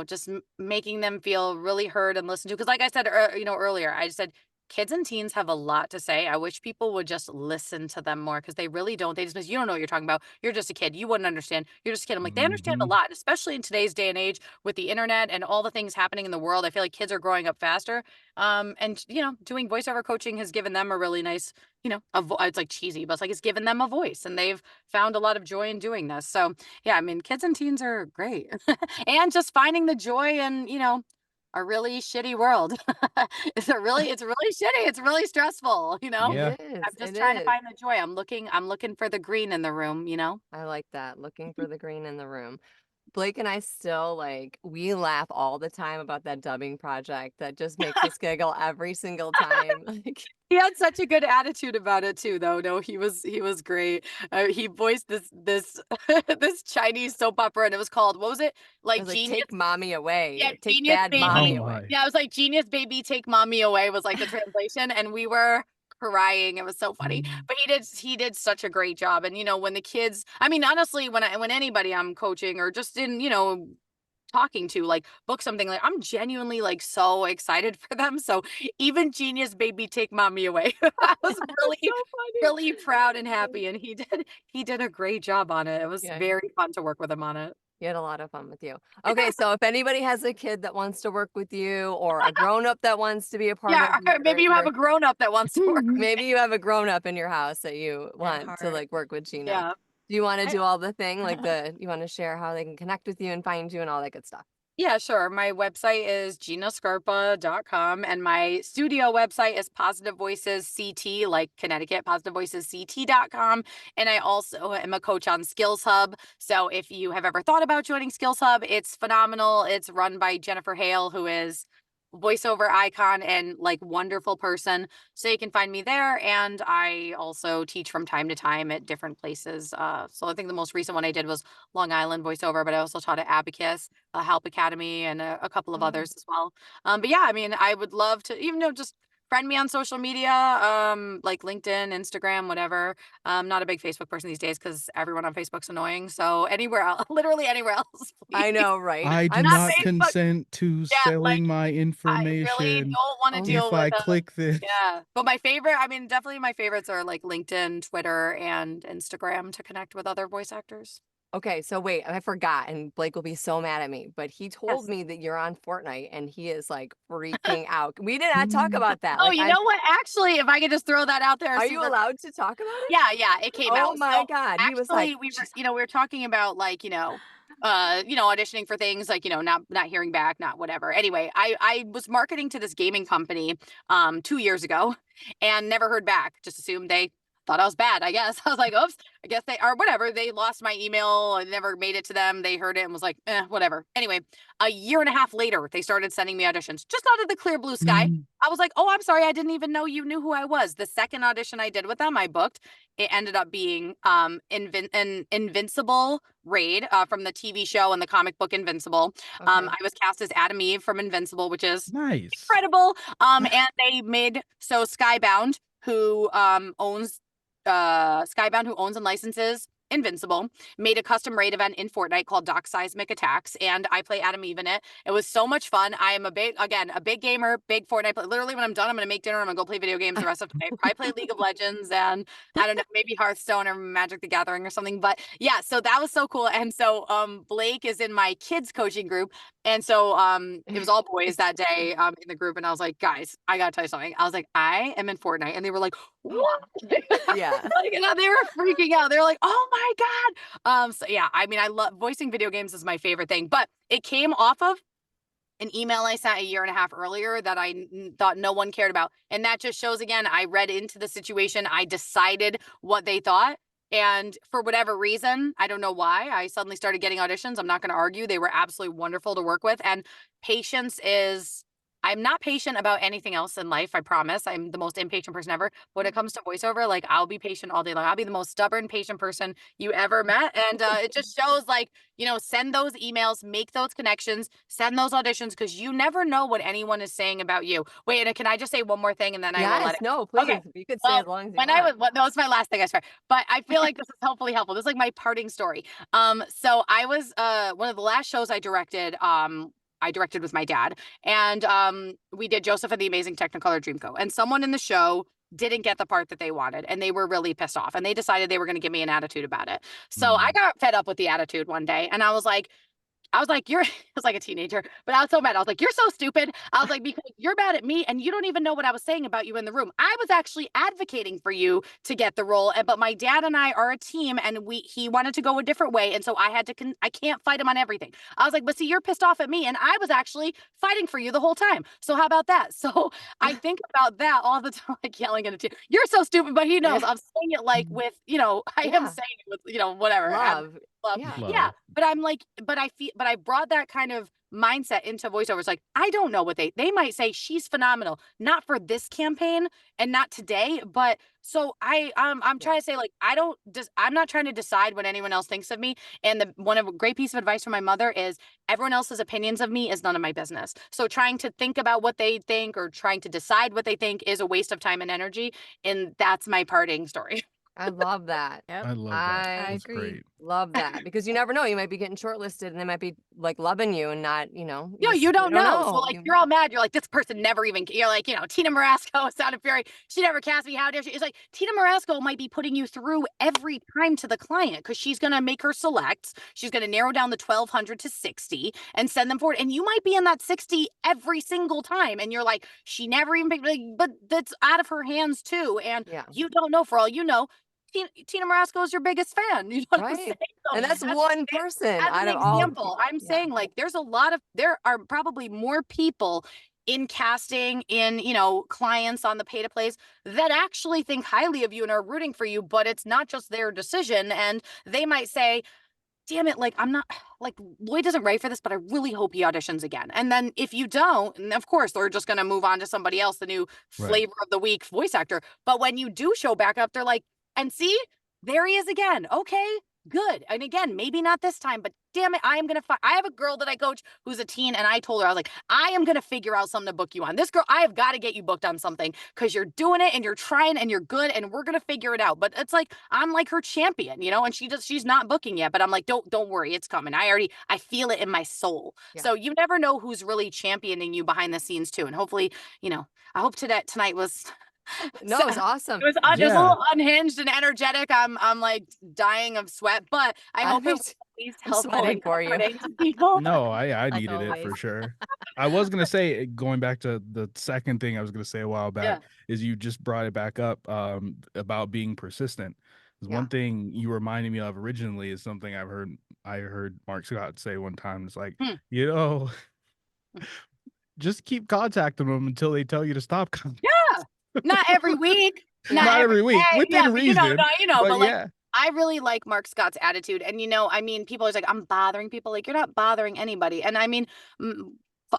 just making them feel really heard and listened to. Because, like I said, earlier, I just said kids and teens have a lot to say. I wish people would just listen to them more because they really don't. They just, you don't know what you're talking about. You're just a kid. You wouldn't understand. You're just a kid. I'm like, they understand a Mhm. lot, especially in today's day and age with the internet and all the things happening in the world. I feel like kids are growing up faster. And doing voiceover coaching has given them a really nice, it's like cheesy, but it's like it's given them a voice, and they've found a lot of joy in doing this. So yeah, I mean, kids and teens are great. And just finding the joy and, a really shitty world. It's really shitty. It's really stressful, you know? Yeah. It is. I'm just It trying to is. find the joy. I'm looking for the green in the room, you know? I like that. Looking for the green in the room. Blake and I still like we laugh all the time about that dubbing project that just makes us giggle every single time. Like He had such a good attitude about it too, though. No, he was great. He voiced this this Chinese soap opera, and it was called, what was it? I Like was like, Genius. take mommy away Yeah, or take Genius bad Oh mommy Baby. away. my. Yeah, it was like Genius Baby Take Mommy Away was like the translation, and we were crying. It was so funny. But he did such a great job. And you know, when the kids, I mean, honestly, when anybody I'm coaching or just in, you know, talking to like book something, like I'm genuinely like so excited for them. So even Genius Baby Take Mommy Away, I was really So funny. really proud and happy, and he did a great job on it. It was Yeah, very fun to work with him on it. he had a lot of fun with you. Okay, so if anybody has a kid that wants to work with you or a grown up that wants to be a part Yeah, of or maybe you have a grown up that wants to work. maybe you have a grown up in your house that you At want to heart. like work with Gina. Yeah. Do you want to I do all the thing like you want to share how they can connect with you and find you and all that good stuff? Yeah, sure. My website is ginascarpa.com, and my studio website is Positive Voices CT, like Connecticut, positivevoicesct.com. And I also am a coach on Skills Hub. So if you have ever thought about joining Skills Hub, it's phenomenal. It's run by Jennifer Hale, who is voiceover icon and like wonderful person. So you can find me there. And I also teach from time to time at different places. So I think the most recent one I did was Long Island voiceover, but I also taught at Abacus, Help Academy, and a couple of Oh. others as well. But yeah, I mean, I would love to, even though just friend me on social media, like LinkedIn, Instagram, whatever. I'm not a big Facebook person these days because everyone on Facebook's annoying. So anywhere else, literally anywhere else, please. I know, right? I do I'm Not not Facebook. consent to Yeah, like selling my I really information don't want to Oh my deal if with I click this. yeah. But my favorite, I mean, definitely my favorites are like LinkedIn, Twitter, and Instagram to connect with other voice actors. Okay, so wait, I forgot, and Blake will be so mad at me, but he told Yes. me that you're on Fortnite and he is like freaking out. We did not talk about that. Oh, Like you I'm know what? Actually, if I could just throw that out there Are you super allowed to talk about it? yeah, yeah, it came Oh out. my So God. He was like, actually we were, you know, we were talking about like, you know, auditioning for things like, you know, not hearing back, not whatever. Anyway, I was marketing to this gaming company 2 years ago and never heard back. Just assumed they thought I was bad, I guess. I was like, oops, I guess they are whatever. They lost my email. I never made it to them. They heard it and was like, whatever. Anyway, a year and a half later, they started sending me auditions, just out of the clear blue sky. I was like, oh, I'm sorry. I didn't even know you knew who I was. The second audition I did with them, I booked. It ended up being an Invincible raid from the TV show and the comic book Invincible. okay. I was cast as Adam Eve from Invincible, which is Nice. incredible. And they made so Skybound, who owns Skybound, who owns and licenses Invincible, made a custom raid event in Fortnite called Doc Seismic Attacks, and I play Adam Eve in it. It was so much fun. I am a big gamer, big Fortnite player. Literally, when I'm done, I'm gonna make dinner. I'm gonna go play video games the rest of the day. Probably play League of Legends and I don't know, maybe Hearthstone or Magic the Gathering or something. But yeah, so that was so cool. And so Blake is in my kids coaching group, and so it was all boys that day in the group, and I was like, guys, I gotta tell you something. I was like, I am in Fortnite, and they were like, what? Yeah. Like, you know, they were freaking out. They're like, oh my God. So yeah, I mean, I love voicing video games is my favorite thing, but it came off of an email I sent a year and a half earlier that I thought no one cared about. And that just shows again, I read into the situation. I decided what they thought. And for whatever reason, I don't know why, I suddenly started getting auditions. I'm not going to argue. They were absolutely wonderful to work with. And patience is, I'm not patient about anything else in life. I promise. I'm the most impatient person ever. When it comes to voiceover, like I'll be patient all day long. I'll be the most stubborn, patient person you ever met. And it just shows like, you know, send those emails, make those connections, send those auditions, because you never know what anyone is saying about you. Wait, and can I just say one more thing and then I will let Yes, it. no, please. Okay. You could stay Well, as long as you when I was, want. well, no, it's my last thing, I swear. But I feel like this is hopefully helpful. This is like my parting story. So I was one of the last shows I directed with my dad, and we did Joseph and the Amazing Technicolor Dreamcoat, and someone in the show didn't get the part that they wanted, and they were really pissed off, and they decided they were going to give me an attitude about it. So I got fed up with the attitude one day, and I was like, I was like, I was like a teenager, but I was so mad. I was like, you're so stupid. I was like, because you're mad at me and you don't even know what I was saying about you in the room. I was actually advocating for you to get the role. But my dad and I are a team and he wanted to go a different way. And so I had to, I can't fight him on everything. I was like, but see, you're pissed off at me and I was actually fighting for you the whole time. So how about that? So I think about that all the time, like yelling at a team. You're so stupid, but he knows I'm saying it like with, I am saying it with, whatever. Love. Love. Yeah. Yeah. But I'm like, but I brought that kind of mindset into voiceovers. Like, I don't know what they might say she's phenomenal, not for this campaign and not today. But so I'm trying to say, like, I'm not trying to decide what anyone else thinks of me. And one of a great piece of advice from my mother is everyone else's opinions of me is none of my business. So trying to think about what they think or trying to decide what they think is a waste of time and energy. And that's my parting story. I love that. Yep. I love that. I That's agree. great. Love that because you never know. You might be getting shortlisted and they might be like loving you and not, No, you don't know. So like you're all mad. You're like, this person never even, you're like, Tina Marasco, Sound of Fury. She never cast me. How dare she? It's like Tina Marasco might be putting you through every time to the client because she's going to make her selects. She's going to narrow down the 1,200 to 60 and send them forward. And you might be in that 60 every single time. And you're like, she never even picked, like, but that's out of her hands too. And you don't know, for all you know, Tina Marasco is your biggest fan. You know what I'm saying? So and that's one person as out an of all. example, I'm saying like there are probably more people in casting, in clients on the pay to plays that actually think highly of you and are rooting for you, but it's not just their decision. And they might say, damn it, like I'm not, like Lloyd doesn't write for this, but I really hope he auditions again. And then if you don't, and of course they're just going to move on to somebody else, the new flavor of the week voice actor. But when you do show back up, they're like, and see, there he is again. Okay, good. And again, maybe not this time, but damn it, I am going to I have a girl that I coach who's a teen, and I told her, I was like, I am going to figure out something to book you on. This girl, I have got to get you booked on something because you're doing it and you're trying and you're good and we're going to figure it out. But it's like, I'm like her champion, and she's not booking yet, but I'm like, don't worry, it's coming. I feel it in my soul. So you never know who's really championing you behind the scenes too. And hopefully, I hope tonight was No, it was awesome. It was just a little unhinged and energetic. I'm like dying of sweat, but I hope it was at least helpful and comforting to people. No, I needed it for sure. I was gonna say, going back to the second thing I was gonna say a while back, is you just brought it back up about being persistent. One thing you reminded me of originally is something I heard Mark Scott say one time. It's like, just keep contacting them until they tell you to stop contacting. Yeah. Not every week. Not every week. Within reason. But like, I really like Mark Scott's attitude. And, people are like, I'm bothering people. Like, you're not bothering anybody. And I mean,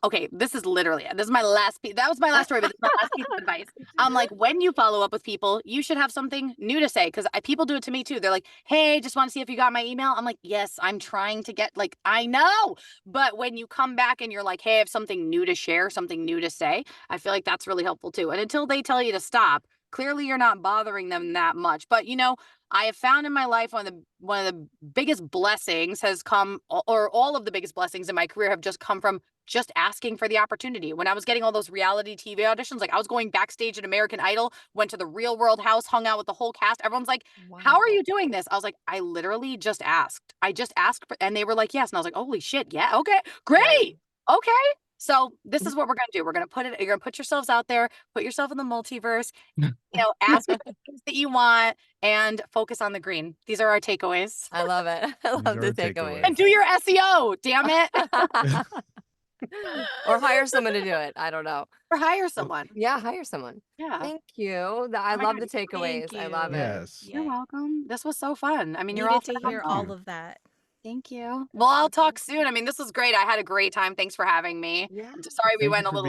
okay, this is my last piece. That was my last story, but this is my last piece of advice. I'm like, when you follow up with people, you should have something new to say. Cause people do it to me too. They're like, hey, just want to see if you got my email. I'm like, yes, I'm trying to get, like, I know. But when you come back and you're like, hey, I have something new to share, something new to say, I feel like that's really helpful too. And until they tell you to stop, clearly you're not bothering them that much. But I have found in my life one of the biggest blessings has come, or all of the biggest blessings in my career have just come from just asking for the opportunity. When I was getting all those reality TV auditions, like I was going backstage at American Idol, went to the Real World house, hung out with the whole cast. Everyone's like, how are you doing this? I was like, I literally just asked. I just asked, and they were like, yes. And I was like, holy shit. Yeah. Okay, great. Okay. So this is what we're going to do. You're going to put yourselves out there, put yourself in the multiverse, ask for the things that you want and focus on the green. These are our takeaways. I love it. I love the takeaways. And do your SEO, damn it. Or hire someone to do it. I don't know. Or hire someone. Yeah, hire someone. Yeah. Thank you. I love the takeaways. I love it. You're welcome. This was so fun. I mean, you're Needed all to hear all of that. Thank you. Well, I'll talk soon. I mean, this was great. I had a great time. Thanks for having me. Yeah. Sorry we went a little